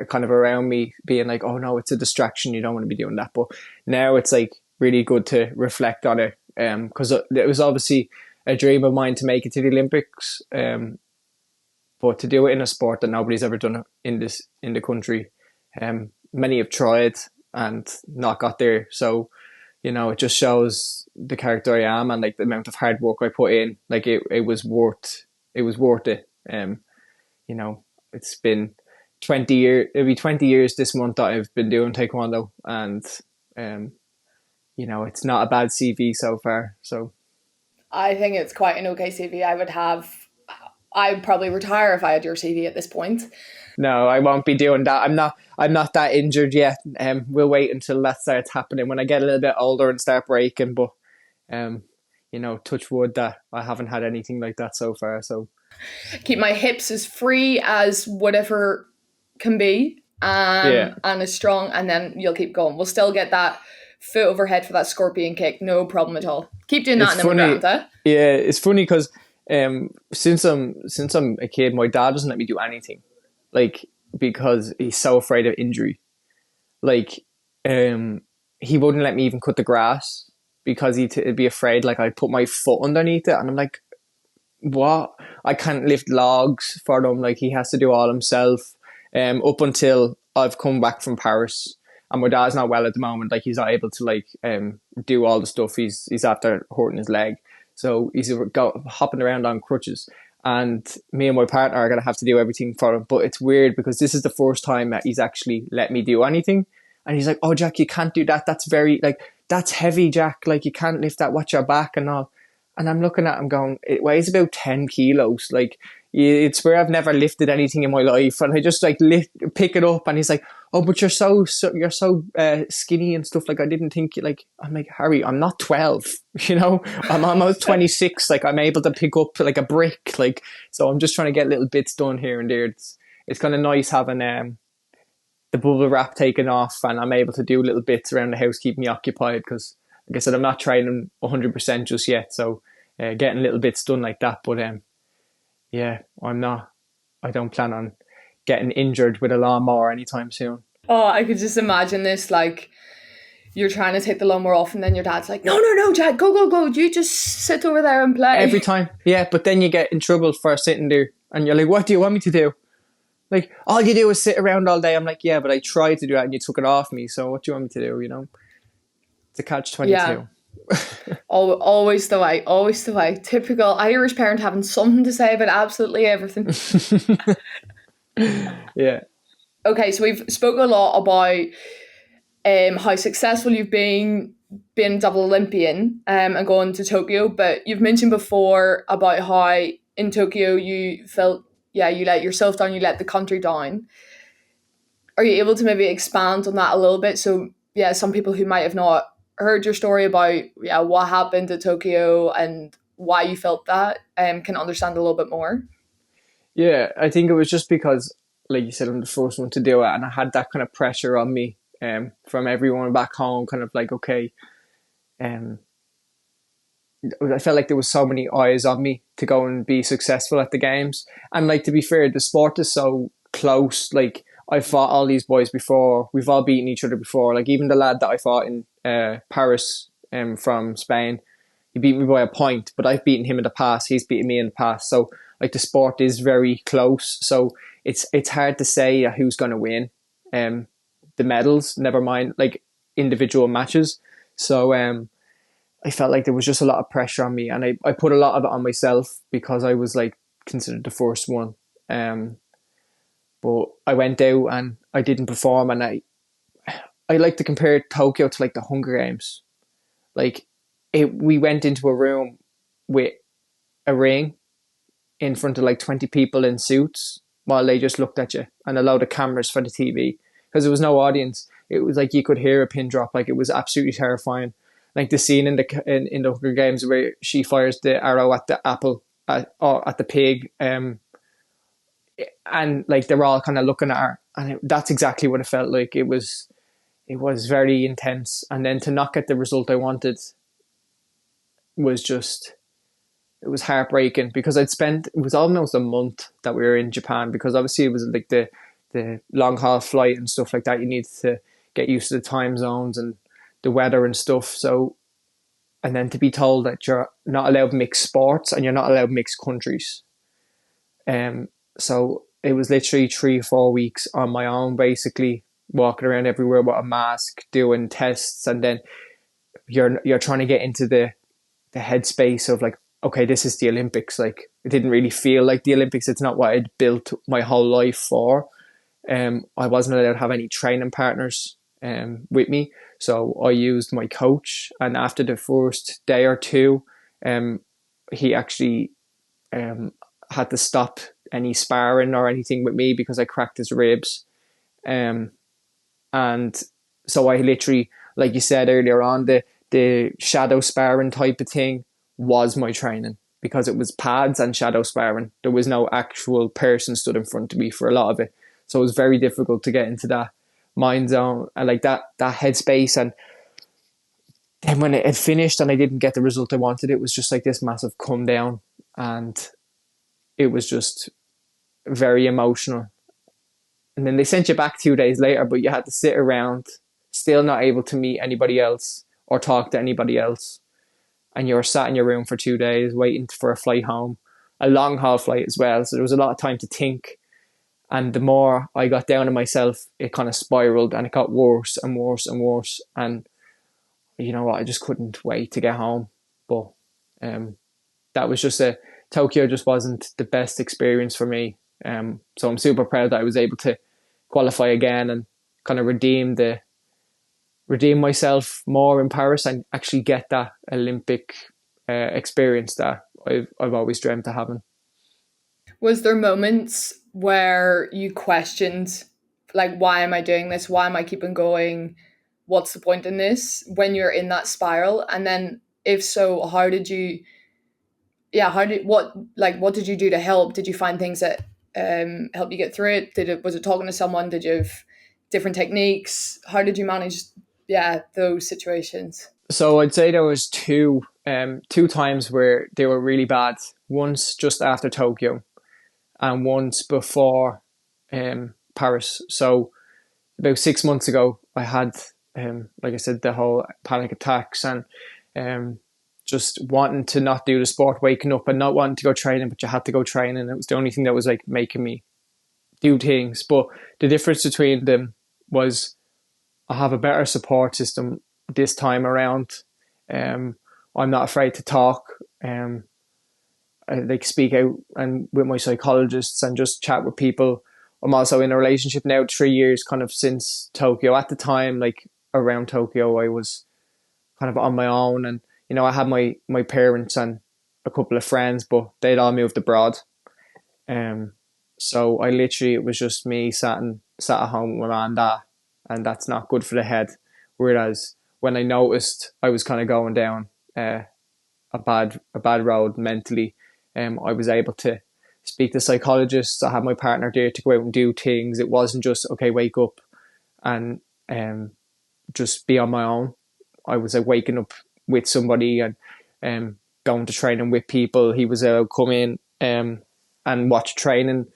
kind of around me being like, oh no, it's a distraction, you don't want to be doing that. But now it's like really good to reflect on it, because it was obviously a dream of mine to make it to the Olympics, but to do it in a sport that nobody's ever done in the country. Many have tried and not got there, so it just shows the character I am and like the amount of hard work I put in. Like it was worth it. It's been 20 years. It'll be 20 years this month that I've been doing taekwondo, and it's not a bad CV so far. So I think it's quite an okay CV. I'd probably retire if I had your CV at this point. No, I won't be doing that. I'm not that injured yet. We'll wait until that starts happening when I get a little bit older and start breaking. But touch wood that I haven't had anything like that so far. So keep my hips as free as whatever can be, and as strong, and then you'll keep going. We'll still get that foot overhead for that scorpion kick, no problem at all. Keep doing that, and then we'll go. Yeah, it's funny because since I'm a kid, my dad doesn't let me do anything, like, because he's so afraid of injury. Like, he wouldn't let me even cut the grass because he'd be afraid like I'd put my foot underneath it, and I'm like, what? I can't lift logs for him. Like, he has to do all himself. Up until I've come back from Paris, and my dad's not well at the moment. Like, he's not able to like do all the stuff. He's after hurting his leg, so he's hopping around on crutches. And me and my partner are gonna have to do everything for him. But it's weird because this is the first time that he's actually let me do anything. And he's like, "Oh, Jack, you can't do that. That's that's heavy, Jack. Like, you can't lift that. Watch your back and all." And I'm looking at him going, it weighs about 10 kilos. Like, it's where I've never lifted anything in my life. And I just like pick it up. And he's like, "Oh, but you're so skinny and stuff. Like, I didn't think you like." I'm like, "Harry, I'm not 12, I'm almost 26. Like, I'm able to pick up like a brick. Like, so I'm just trying to get little bits done here and there. It's kind of nice having the bubble wrap taken off, and I'm able to do little bits around the house, keep me occupied, because like I said, I'm not training 100% just yet, so getting little bits done like that. But I don't plan on getting injured with a lawnmower anytime soon. Oh, I could just imagine this, like, you're trying to take the lawnmower off and then your dad's like, no, Jack, go, you just sit over there and play. Every time, yeah, but then you get in trouble for sitting there and you're like, "What do you want me to do?" Like, "All you do is sit around all day." I'm like, "Yeah, but I tried to do that and you took it off me, so what do you want me to do?" It's a catch-22. Yeah. Always the way. Typical Irish parent having something to say about absolutely everything. Yeah. Okay, so we've spoken a lot about how successful you've being double Olympian and going to Tokyo, but you've mentioned before about how in Tokyo you felt, you let yourself down, you let the country down. Are you able to maybe expand on that a little bit? So some people who might have not heard your story about what happened at Tokyo and why you felt that can understand a little bit more. Yeah, I think it was just because, like you said, I'm the first one to do it, and I had that kind of pressure on me from everyone back home, kind of like, okay, I felt like there was so many eyes on me to go and be successful at the games. And like, to be fair, the sport is so close. Like, I fought all these boys before. We've all beaten each other before. Like, even the lad that I fought in Paris from Spain, he beat me by a point, but I've beaten him in the past. He's beaten me in the past. So like, the sport is very close. So it's hard to say who's going to win the medals, never mind like individual matches. So I felt like there was just a lot of pressure on me, and I put a lot of it on myself because I was like considered the first one. But I went out and I didn't perform, and I like to compare Tokyo to like the Hunger Games. Like, we went into a room with a ring in front of like 20 people in suits while they just looked at you, and a load of cameras for the TV, because there was no audience. It was like you could hear a pin drop. Like, it was absolutely terrifying. Like the scene in the Hunger Games where she fires the arrow at the apple or at the pig, and like they're all kind of looking at her, and that's exactly what it felt like. It was very intense, and then to not get the result I wanted, was just, it was heartbreaking because it was almost a month that we were in Japan, because obviously it was like the long haul flight and stuff like that. You need to get used to the time zones and the weather and stuff. So, and then to be told that you're not allowed mixed sports and you're not allowed mixed countries. So it was literally 3 or 4 weeks on my own, basically walking around everywhere with a mask, doing tests, and then you're trying to get into the headspace of like, okay, this is the Olympics. Like, it didn't really feel like the Olympics. It's not what I'd built my whole life for. I wasn't allowed to have any training partners with me, so I used my coach. And after the first day or two, he actually had to stop any sparring or anything with me because I cracked his ribs. And so I literally, like you said earlier on, the shadow sparring type of thing was my training, because it was pads and shadow sparring. There was no actual person stood in front of me for a lot of it. So it was very difficult to get into that mind zone and like that headspace. And then when it had finished and I didn't get the result I wanted, it was just like this massive come down, and it was just very emotional. And then they sent you back 2 days later, but you had to sit around, still not able to meet anybody else or talk to anybody else. And you were sat in your room for 2 days waiting for a flight home, a long haul flight as well. So there was a lot of time to think. And the more I got down on myself, it kind of spiraled and it got worse and worse and worse. And you know what? I just couldn't wait to get home. But that was just Tokyo just wasn't the best experience for me. So I'm super proud that I was able to qualify again and kind of redeem myself more in Paris and actually get that Olympic experience that I've always dreamt of having. Was there moments where you questioned, like, why am I doing this? Why am I keeping going? What's the point in this, when you're in that spiral? And then if so, what did you do to help? Did you find things that help you get through it? Was it talking to someone? Did you have different techniques? How did you manage those situations? So I'd say there was two times where they were really bad. Once just after Tokyo and once before Paris. So about 6 months ago, I had, like I said, the whole panic attacks and just wanting to not do the sport, waking up and not wanting to go training, but you had to go training. It was the only thing that was like making me do things. But the difference between them was I have a better support system this time around. I'm not afraid to talk. I like speak out and with my psychologists and just chat with people. I'm also in a relationship now 3 years kind of since Tokyo. At the time, like around Tokyo, I was kind of on my own, and you know, I had my parents and a couple of friends, but they'd all moved abroad. So I literally, it was just me sat at home with my mum and dad, and that's not good for the head. Whereas when I noticed I was kind of going down a bad road mentally, I was able to speak to psychologists. I had my partner there to go out and do things. It wasn't just, okay, wake up and just be on my own. I was like waking up with somebody and going to training with people. He was come in and watch training.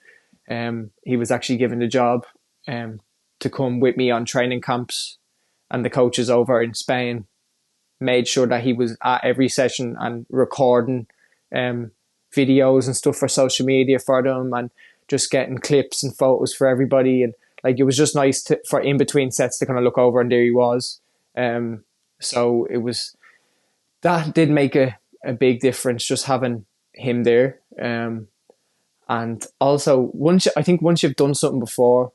He was actually given the job to come with me on training camps, and the coaches over in Spain made sure that he was at every session and recording videos and stuff for social media for them, and just getting clips and photos for everybody. And like, it was just nice for in between sets to kind of look over and there he was. So it was, that did make a big difference, just having him there. And also once you've done something before,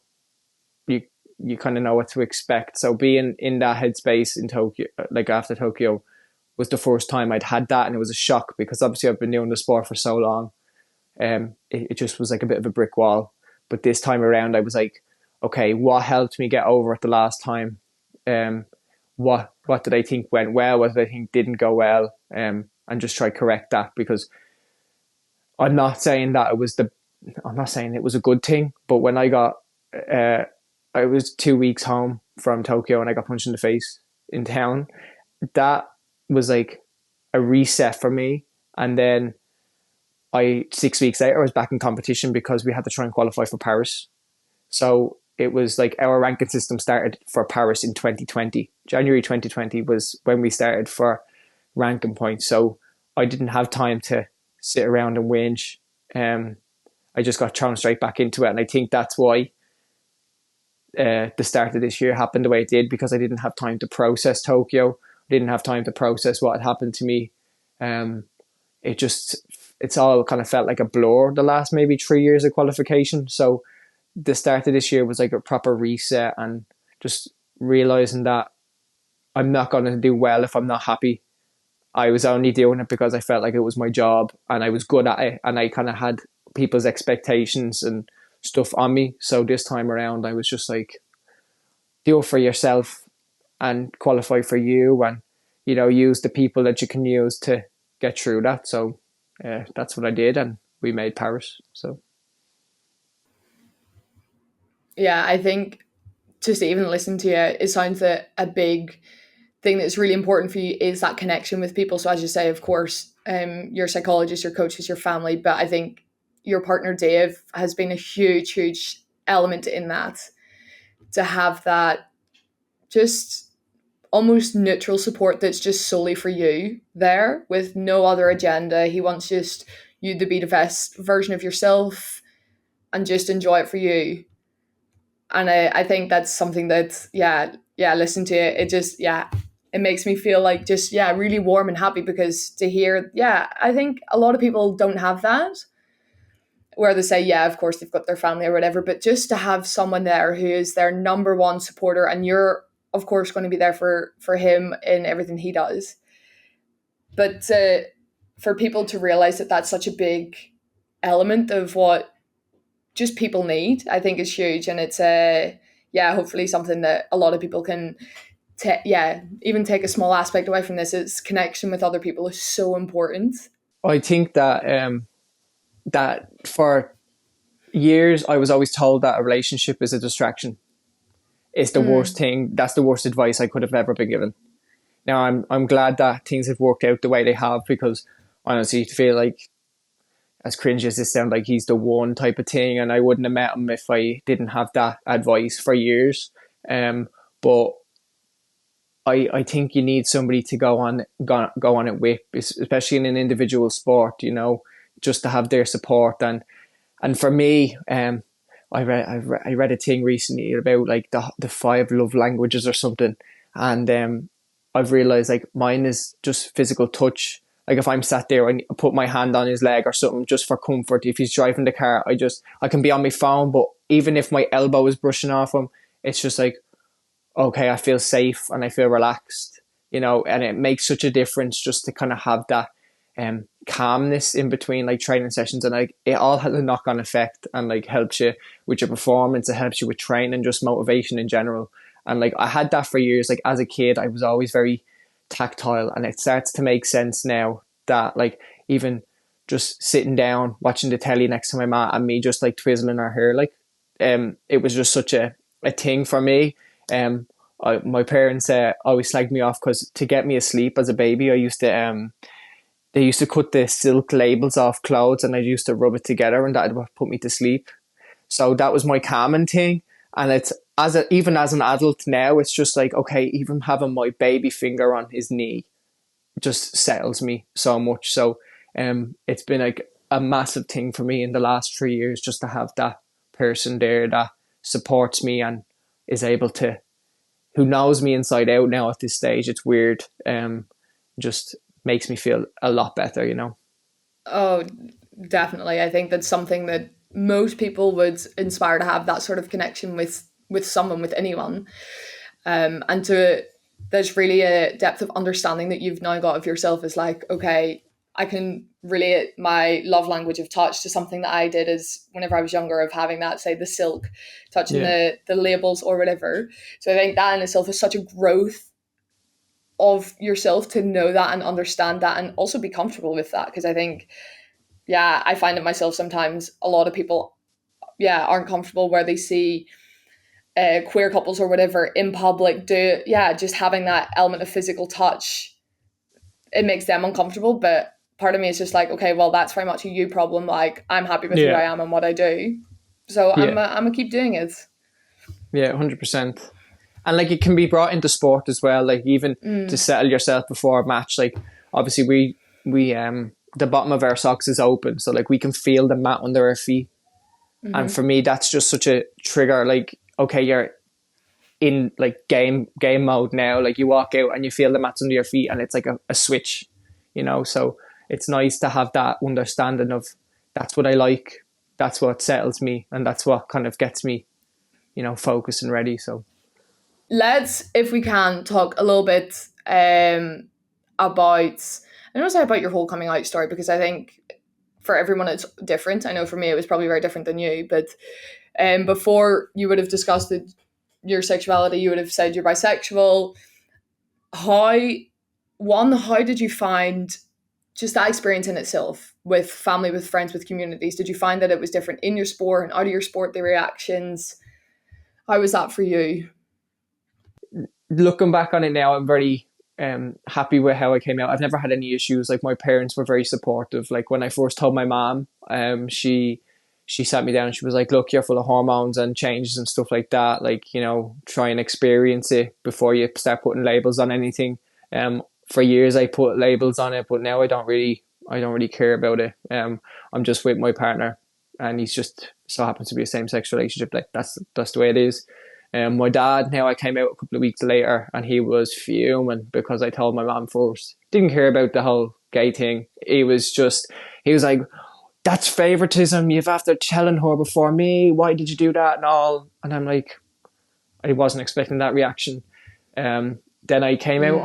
you kind of know what to expect. So being in that headspace in Tokyo, like after Tokyo, was the first time I'd had that, and it was a shock because obviously I've been doing the sport for so long. It just was like a bit of a brick wall. But this time around, I was like, okay, what helped me get over it the last time? What did I think went well? What did I think didn't go well? And just try to correct that, because I'm not saying it was a good thing, but when I got, I was 2 weeks home from Tokyo and I got punched in the face in town. That was like a reset for me. And then 6 weeks later, I was back in competition because we had to try and qualify for Paris. So it was like our ranking system started for Paris in 2020. January 2020 was when we started for ranking points. So I didn't have time to sit around and whinge. I just got thrown straight back into it. And I think that's why the start of this year happened the way it did, because I didn't have time to process Tokyo. I didn't have time to process what had happened to me. It's all kind of felt like a blur the last maybe 3 years of qualification. So the start of this year was like a proper reset, and just realizing that I'm not going to do well if I'm not happy. I was only doing it because I felt like it was my job and I was good at it, and I kind of had people's expectations and stuff on me. So this time around, I was just like, do it for yourself and qualify for you, and use the people that you can use to get through that. So that's what I did, and we made Paris. So yeah, I think just to even listen to you, it sounds that a big thing that's really important for you is that connection with people. So as you say, of course, your psychologist, your coaches, your family, but I think your partner Dave has been a huge element in that, to have that just almost neutral support that's just solely for you there, with no other agenda. He wants just you to be the best version of yourself and just enjoy it for you. And I think that's something that, listen to it. It just, it makes me feel like just, really warm and happy, because to hear, I think a lot of people don't have that, where they say, of course they've got their family or whatever, but just to have someone there who is their number one supporter, and you're of course going to be there for him in everything he does. But for people to realize that that's such a big element of what just people need, I think is huge. And it's hopefully something that a lot of people can even take a small aspect away from this. Is connection with other people is so important. I think that that for years I was always told that a relationship is a distraction. It's the worst thing. That's the worst advice I could have ever been given. Now I'm glad that things have worked out the way they have, because honestly, I feel like, as cringy as this sounds, like he's the one type of thing, and I wouldn't have met him if I didn't have that advice for years. But I think you need somebody to go on it with, especially in an individual sport. Just to have their support. And for me, I read a thing recently about like the 5 love languages or something, and I've realized like mine is just physical touch. Like if I'm sat there and put my hand on his leg or something just for comfort. If he's driving the car, I can be on my phone, but even if my elbow is brushing off him, it's just like, okay, I feel safe and I feel relaxed, and it makes such a difference just to kind of have that calmness in between like training sessions, and like it all has a knock-on effect, and like helps you with your performance, it helps you with training, just motivation in general. And like I had that for years. Like as a kid, I was always very tactile, and it starts to make sense now that like even just sitting down watching the telly next to my mom and me just like twizzling her hair, like it was just such a thing for me. My parents always slagged me off because to get me asleep as a baby, I used to they used to cut the silk labels off clothes, and I used to rub it together, and that would put me to sleep. So that was my calming thing. And it's even as an adult now, it's just like, okay, even having my baby finger on his knee just settles me so much. So it's been like a massive thing for me in the last 3 years, just to have that person there that supports me and is able to, who knows me inside out now at this stage. It's weird. Just makes me feel a lot better, Oh, definitely. I think that's something that most people would inspire, to have that sort of connection with someone, with anyone. And there's really a depth of understanding that you've now got of yourself. Is like, okay, I can relate my love language of touch to something that I did as whenever I was younger, of having that, say, the silk, touching the labels or whatever. So I think that in itself is such a growth of yourself, to know that and understand that, and also be comfortable with that. Because I think, I find it myself sometimes, a lot of people, aren't comfortable where they see queer couples or whatever in public do, just having that element of physical touch. it makes them uncomfortable. But part of me is just like, okay, well, that's very much a you problem. Like, I'm happy with who I am and what I do. So I'm gonna keep doing it. Yeah, 100%. And like, it can be brought into sport as well. Like, even to settle yourself before a match. Like, obviously we the bottom of our socks is open, so like we can feel the mat under our feet. And for me, that's just such a trigger. Like, okay, you're in like game mode now. Like, you walk out and you feel the mats under your feet, and it's like a switch, you know. So it's nice to have that understanding of that's what I like, that's what settles me, and that's what kind of gets me, you know, focused and ready. So let's, if we can, talk a little bit about, I don't say about your whole coming out story, because I think for everyone it's different. I know for me it was probably very different than you, but before you would have discussed your sexuality, you would have said you're bisexual. How did you find just that experience in itself, with family, with friends, with communities? Did you find that it was different in your sport and out of your sport, the reactions? How was that for you? Looking back on it now, I'm very happy with how I came out. I've never had any issues. Like, my parents were very supportive. Like, when I first told my mom, she sat me down and she was like, look, you're full of hormones and changes and stuff like that. Like, you know, try and experience it before you start putting labels on anything. For years I put labels on it, but now I don't really care about it. I'm just with my partner, and he's just so happens to be a same-sex relationship. Like, that's the way it is. My dad, now I came out a couple of weeks later, and he was fuming because I told my mom first. Didn't care about the whole gay thing. He was like, that's favoritism. You've after telling her before me. Why did you do that and all? And I'm like, I wasn't expecting that reaction. Then I came out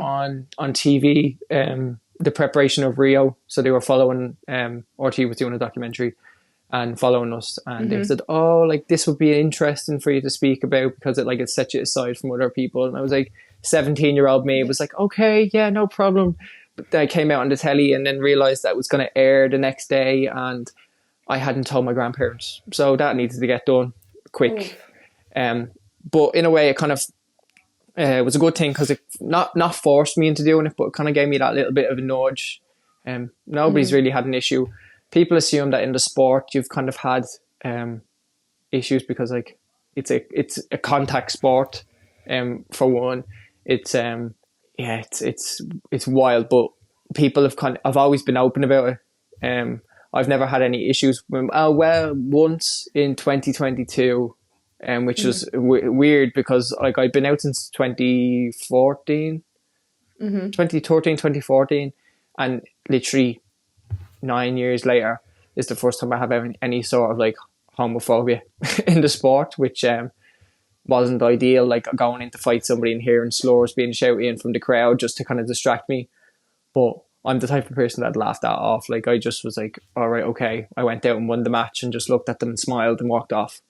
on TV, the preparation of Rio. So they were following, RT was doing a documentary and following us. And they said, oh, like, this would be interesting for you to speak about, because it set you aside from other people. And I was like, 17-year-old me was like, okay, yeah, no problem. But then I came out on the telly and then realised that it was going to air the next day, and I hadn't told my grandparents. So that needed to get done quick. But in a way, it kind of was a good thing, because it not forced me into doing it, but it kind of gave me that little bit of a nudge. Nobody's really had an issue. People assume that in the sport you've kind of had issues because, like, it's a contact sport. For one, it's wild, but people have always been open about it. I've never had any issues. Once in 2022, which was weird, because like I'd been out since 2014, 2013, 2014, and literally 9 years later is the first time I have any sort of like homophobia in the sport, which wasn't ideal. Like, going in to fight somebody and hearing slurs being shouted in from the crowd just to kind of distract me. But I'm the type of person that laughed that off. Like, I just was like, all right, okay. I went out and won the match and just looked at them and smiled and walked off.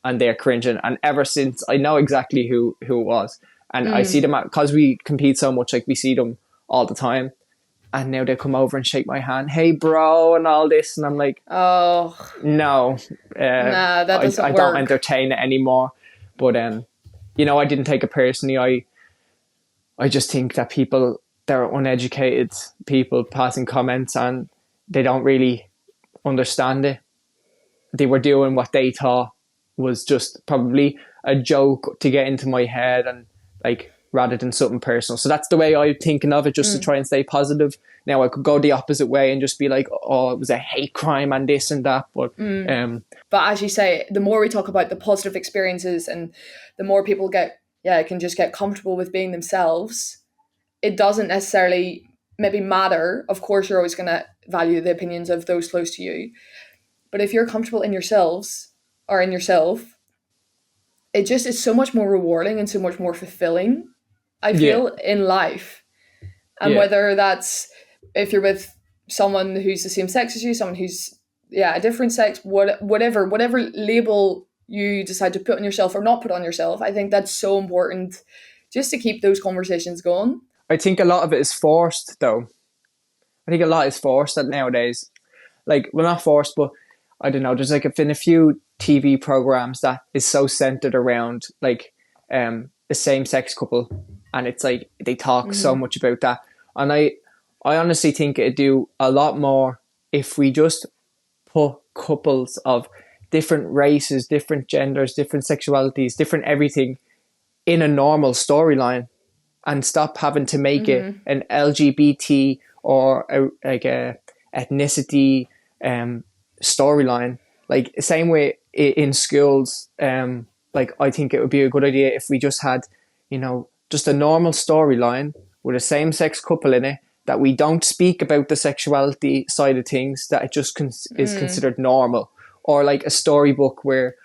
And they're cringing. And ever since, I know exactly who it was. And I see them, because we compete so much, like, we see them all the time. And now they come over and shake my hand, hey bro, and all this. And I'm like, oh, no. Nah, that doesn't work. I don't entertain it anymore. But, you know, I didn't take it personally. I just think that they're uneducated people passing comments, and they don't really understand it. They were doing what they thought was just probably a joke to get into my head, and like, rather than something personal. So that's the way I'm thinking of it, just to try and stay positive. Now I could go the opposite way and just be like, oh, it was a hate crime and this and that. But as you say, the more we talk about the positive experiences, and the more people can just get comfortable with being themselves, it doesn't necessarily maybe matter. Of course, you're always going to value the opinions of those close to you. But if you're comfortable in yourselves, or in yourself, it just is so much more rewarding and so much more fulfilling, I feel, in life. And whether that's if you're with someone who's the same sex as you, someone who's a different sex, whatever label you decide to put on yourself or not put on yourself, I think that's so important, just to keep those conversations going. I think a lot of it is forced, though. I think a lot is forced nowadays. Like, well, not forced, but I don't know. There's like been a few TV programs that is so centered around like a same-sex couple, and it's like they talk so much about that. And I honestly think it'd do a lot more if we just put couples of different races, different genders, different sexualities, different everything in a normal storyline, and stop having to make it an LGBT or a ethnicity storyline. Like same way in schools, like I think it would be a good idea if we just had, just a normal storyline with a same sex couple in it, that we don't speak about the sexuality side of things, that it just is considered normal. Or like a storybook where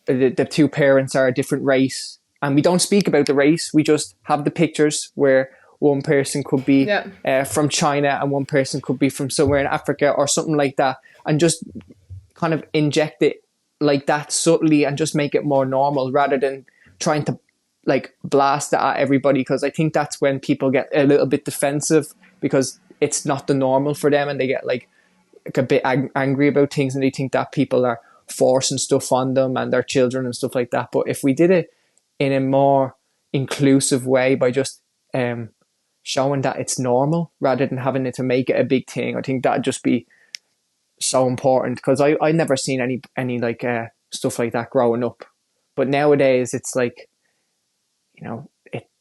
the two parents are a different race and we don't speak about the race. We just have the pictures where one person could be from China and one person could be from somewhere in Africa or something like that. And just kind of inject it like that subtly and just make it more normal rather than trying to like blast it at everybody. Because I think that's when people get a little bit defensive because it's not the normal for them and they get like a bit angry about things and they think that people are forcing stuff on them and their children and stuff like that. But if we did it in a more inclusive way by just showing that it's normal rather than having it to make it a big thing, I think that'd just be so important. Because I never seen any like stuff like that growing up. But nowadays it's like,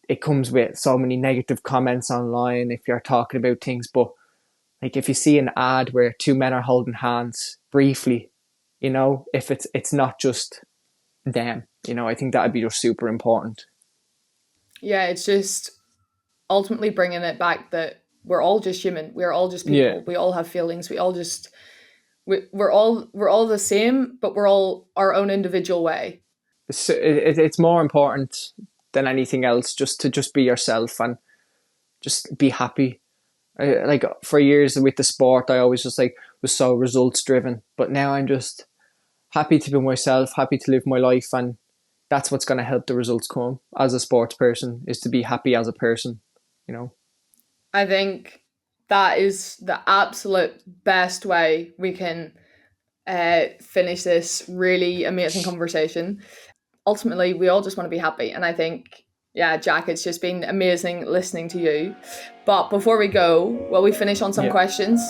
it comes with so many negative comments online if you're talking about things. But like if you see an ad where two men are holding hands briefly, if it's not just them, I think that'd be just super important. Yeah, it's just ultimately bringing it back that we're all just human. We're all just people. Yeah. We all have feelings. We all just we're all the same, but we're all our own individual way. It's more important than anything else just to be yourself and just be happy. Like for years with the sport, I always just like was so results driven, but now I'm just happy to be myself, happy to live my life, and that's what's going to help the results come as a sports person, is to be happy as a person. I think that is the absolute best way we can finish this really amazing conversation. Ultimately, we all just want to be happy, and I think, yeah, Jack, it's just been amazing listening to you. But before we go, will we finish on some questions?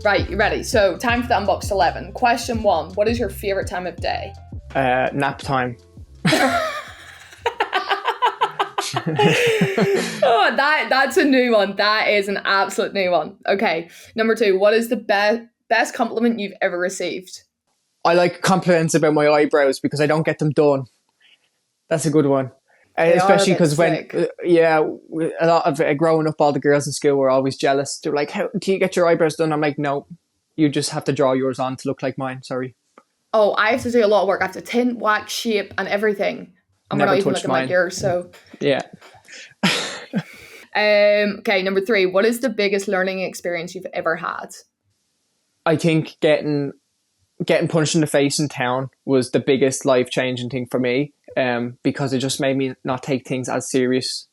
Right, you ready? So, time for the Unboxed 11. Question 1, what is your favourite time of day? Nap time. Oh, that's a new one. That is an absolute new one. Okay, number 2, what is the best compliment you've ever received? I like compliments about my eyebrows because I don't get them done. That's a good one. Especially because when, a lot of growing up, all the girls in school were always jealous. They're like, how do you get your eyebrows done? I'm like, no, you just have to draw yours on to look like mine. Sorry. Oh, I have to do a lot of work. I have to tint, wax, shape and everything. And we're not even looking like yours, so. Yeah. Okay, number 3, what is the biggest learning experience you've ever had? I think getting punched in the face in town was the biggest life-changing thing for me, because it just made me not take things as serious,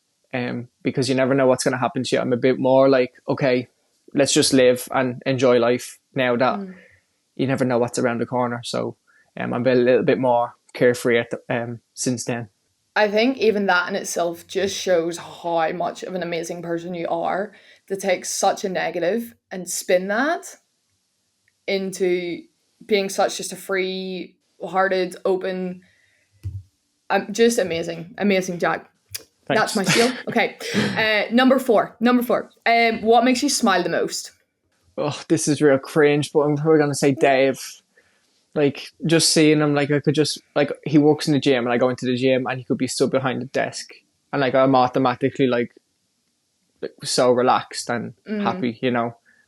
because you never know what's going to happen to you. I'm a bit more like, okay, let's just live and enjoy life now that you never know what's around the corner. So I'm a little bit more carefree since then. I think even that in itself just shows how much of an amazing person you are, to take such a negative and spin that into being such just a free-hearted, open, just amazing, Jack. Thanks. That's my spiel. Okay, number four. What makes you smile the most? Oh, this is real cringe, but I'm probably gonna say Dave. Like just seeing him, like I could just like he works in the gym, and I go into the gym, and he could be stood behind the desk, and like I'm automatically like so relaxed and happy,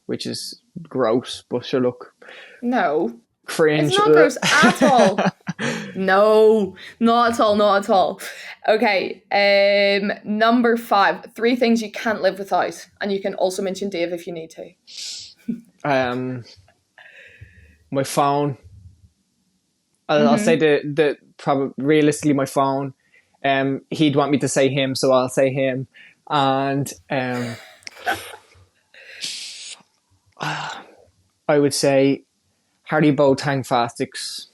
which is gross. But sure, look. No. Cringe. It's not gross at all. No, not at all. Okay, number 5, 3 things you can't live without, and you can also mention Dave if you need to. My phone. I'll say the probably realistically my phone. He'd want me to say him, so I'll say him, and I would say Haribo Tang Fastics.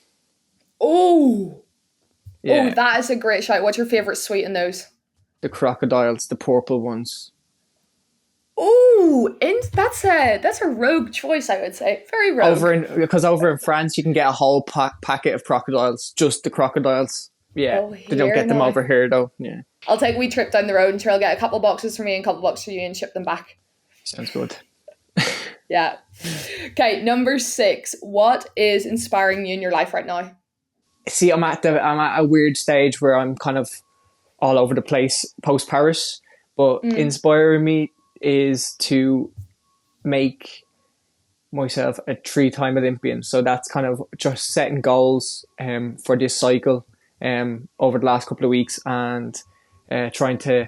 Oh, yeah. Oh, that is a great shout. What's your favourite sweet in those? The crocodiles, the purple ones. Oh, that's a rogue choice, I would say. Very rogue. Because over in France, you can get a whole packet of crocodiles, just the crocodiles. Yeah, they don't get them over here though. Yeah, I'll take a wee trip down the road and sure I'll get a couple of boxes for me and a couple of boxes for you and ship them back. Sounds good. Yeah. Okay, number 6. What is inspiring you in your life right now? See, I'm at a weird stage where I'm kind of all over the place post Paris, but inspiring me is to make myself a 3-time Olympian. So that's kind of just setting goals for this cycle over the last couple of weeks and trying to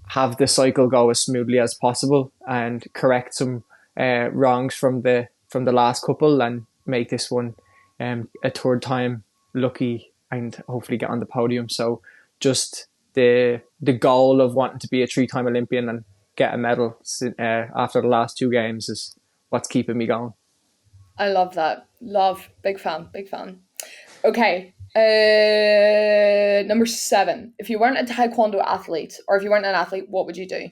have the cycle go as smoothly as possible and correct some wrongs from the last couple and make this one a 3rd time lucky and hopefully get on the podium. So just the goal of wanting to be a 3-time Olympian and get a medal after the last 2 games is what's keeping me going. I love that. Big fan. Okay. Number 7. If you weren't a taekwondo athlete or if you weren't an athlete, what would you do?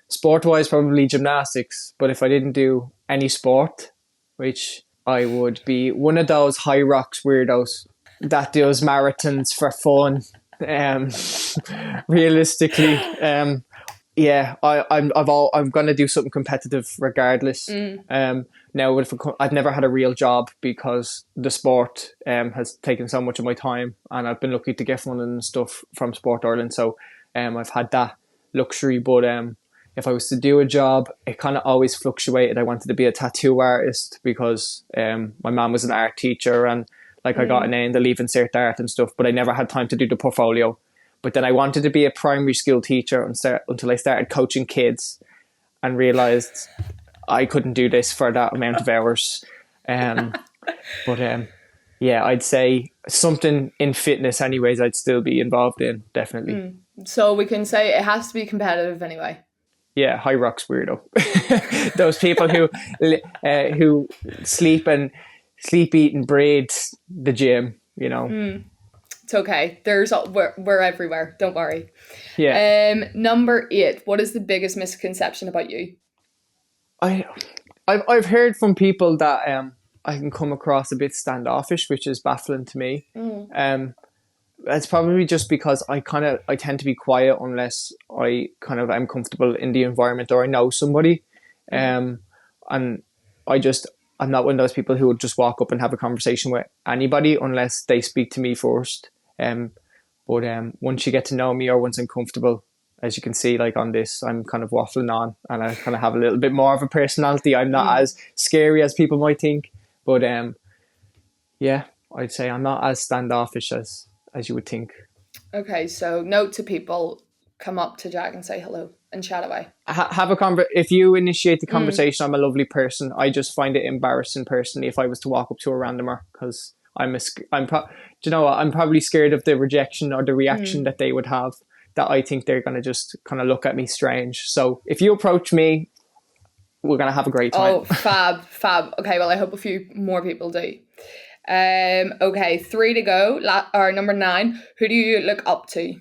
Sport-wise, probably gymnastics. But if I didn't do any sport, which I would be one of those high rocks weirdos that does marathons for fun. Realistically, yeah, I'm gonna do something competitive regardless. Now, I've never had a real job because the sport has taken so much of my time, and I've been lucky to get funding and stuff from Sport Ireland. So I've had that luxury. But if I was to do a job, it kind of always fluctuated. I wanted to be a tattoo artist because my mum was an art teacher, and I got an A in the Leaving Cert Art and stuff, but I never had time to do the portfolio. But then I wanted to be a primary school teacher until I started coaching kids and realised I couldn't do this for that amount of hours. But yeah, I'd say something in fitness anyways I'd still be involved in, definitely. So we can say it has to be competitive anyway. Yeah, high rocks weirdo. Those people who sleep, eat and breathe the gym, you know. It's okay. We're everywhere. Don't worry. Yeah. Number 8. What is the biggest misconception about you? I've heard from people that I can come across a bit standoffish, which is baffling to me. It's probably just because I tend to be quiet unless I kind of am comfortable in the environment or I know somebody, and I'm not one of those people who would just walk up and have a conversation with anybody unless they speak to me first. But once you get to know me or once I'm comfortable, as you can see, like on this, I'm kind of waffling on and I kind of have a little bit more of a personality. I'm not as scary as people might think, but yeah, I'd say I'm not as standoffish as you would think. Okay, so note to people, come up to Jack and say hello and chat away. Have a if you initiate the conversation, I'm a lovely person. I just find it embarrassing personally if I was to walk up to a randomer because I'm probably scared of the rejection or the reaction that they would have, that I think they're going to just kind of look at me strange. So if you approach me, we're going to have a great time. Oh, fab. Okay, well, I hope a few more people do. Okay, 3 to go. Or number 9, who do you look up to?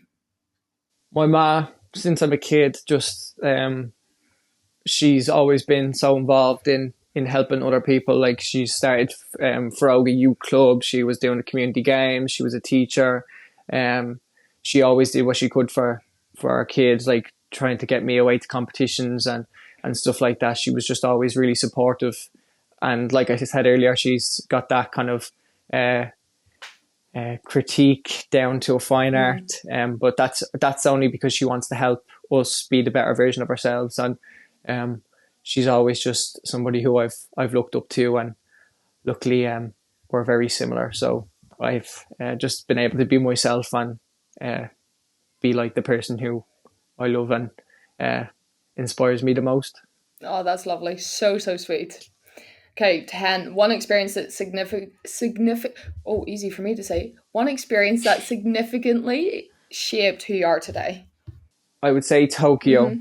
My ma, since I'm a kid, just she's always been so involved in helping other people. Like she started Feroga Youth Club. She was doing the community games. She was a teacher. She always did what she could for our kids, like trying to get me away to competitions and stuff like that. She was just always really supportive. And like I said earlier, she's got that kind of critique down to a fine art. But that's only because she wants to help us be the better version of ourselves. And she's always just somebody who I've looked up to, and luckily we're very similar. So I've just been able to be myself and be like the person who I love and inspires me the most. Oh, that's lovely. So sweet. Okay, 10. One experience that easy for me to say. One experience that significantly shaped who you are today. I would say Tokyo.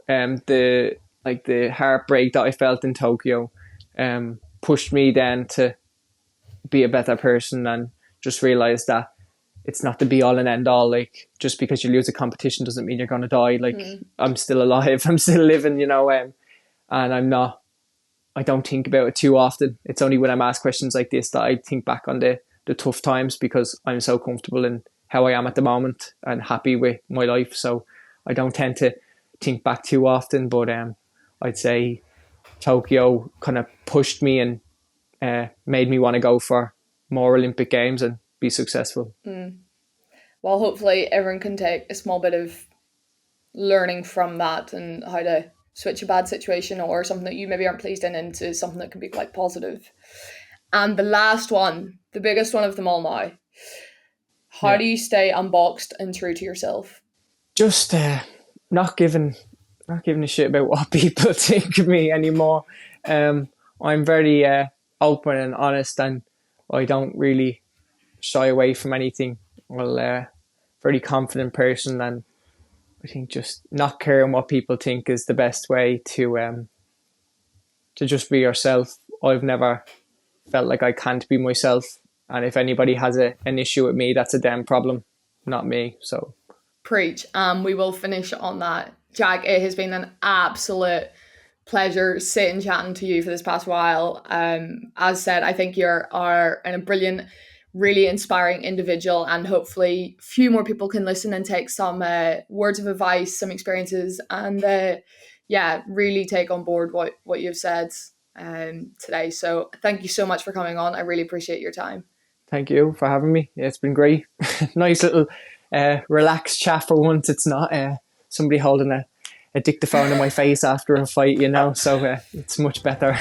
The heartbreak that I felt in Tokyo pushed me then to be a better person and just realize that it's not the be all and end all. Like, just because you lose a competition doesn't mean you're going to die. Like, I'm still alive, I'm still living, and I don't think about it too often. It's only when I'm asked questions like this that I think back on the tough times, because I'm so comfortable in how I am at the moment and happy with my life. So I don't tend to think back too often, but I'd say Tokyo kind of pushed me and made me want to go for more Olympic Games and be successful. Well, hopefully everyone can take a small bit of learning from that and how to switch a bad situation or something that you maybe aren't pleased in into something that can be quite positive. And the last one, the biggest one of them all now. How do you stay unboxed and true to yourself? Just not giving a shit about what people think of me anymore. I'm very open and honest, and I don't really shy away from anything. Well, very confident person, and I think just not caring what people think is the best way to just be yourself. I've never felt like I can't be myself, and if anybody has an issue with me, that's a them problem, not me. So preach. We will finish on that. Jack, it has been an absolute pleasure sitting chatting to you for this past while. As said, I think you're a brilliant, really inspiring individual, and hopefully a few more people can listen and take some words of advice, some experiences, and really take on board what you've said today. So thank you so much for coming on. I really appreciate your time. Thank you for having me. It's been great. Nice little relaxed chat for once. It's not somebody holding a dictaphone in my face after a fight, so it's much better.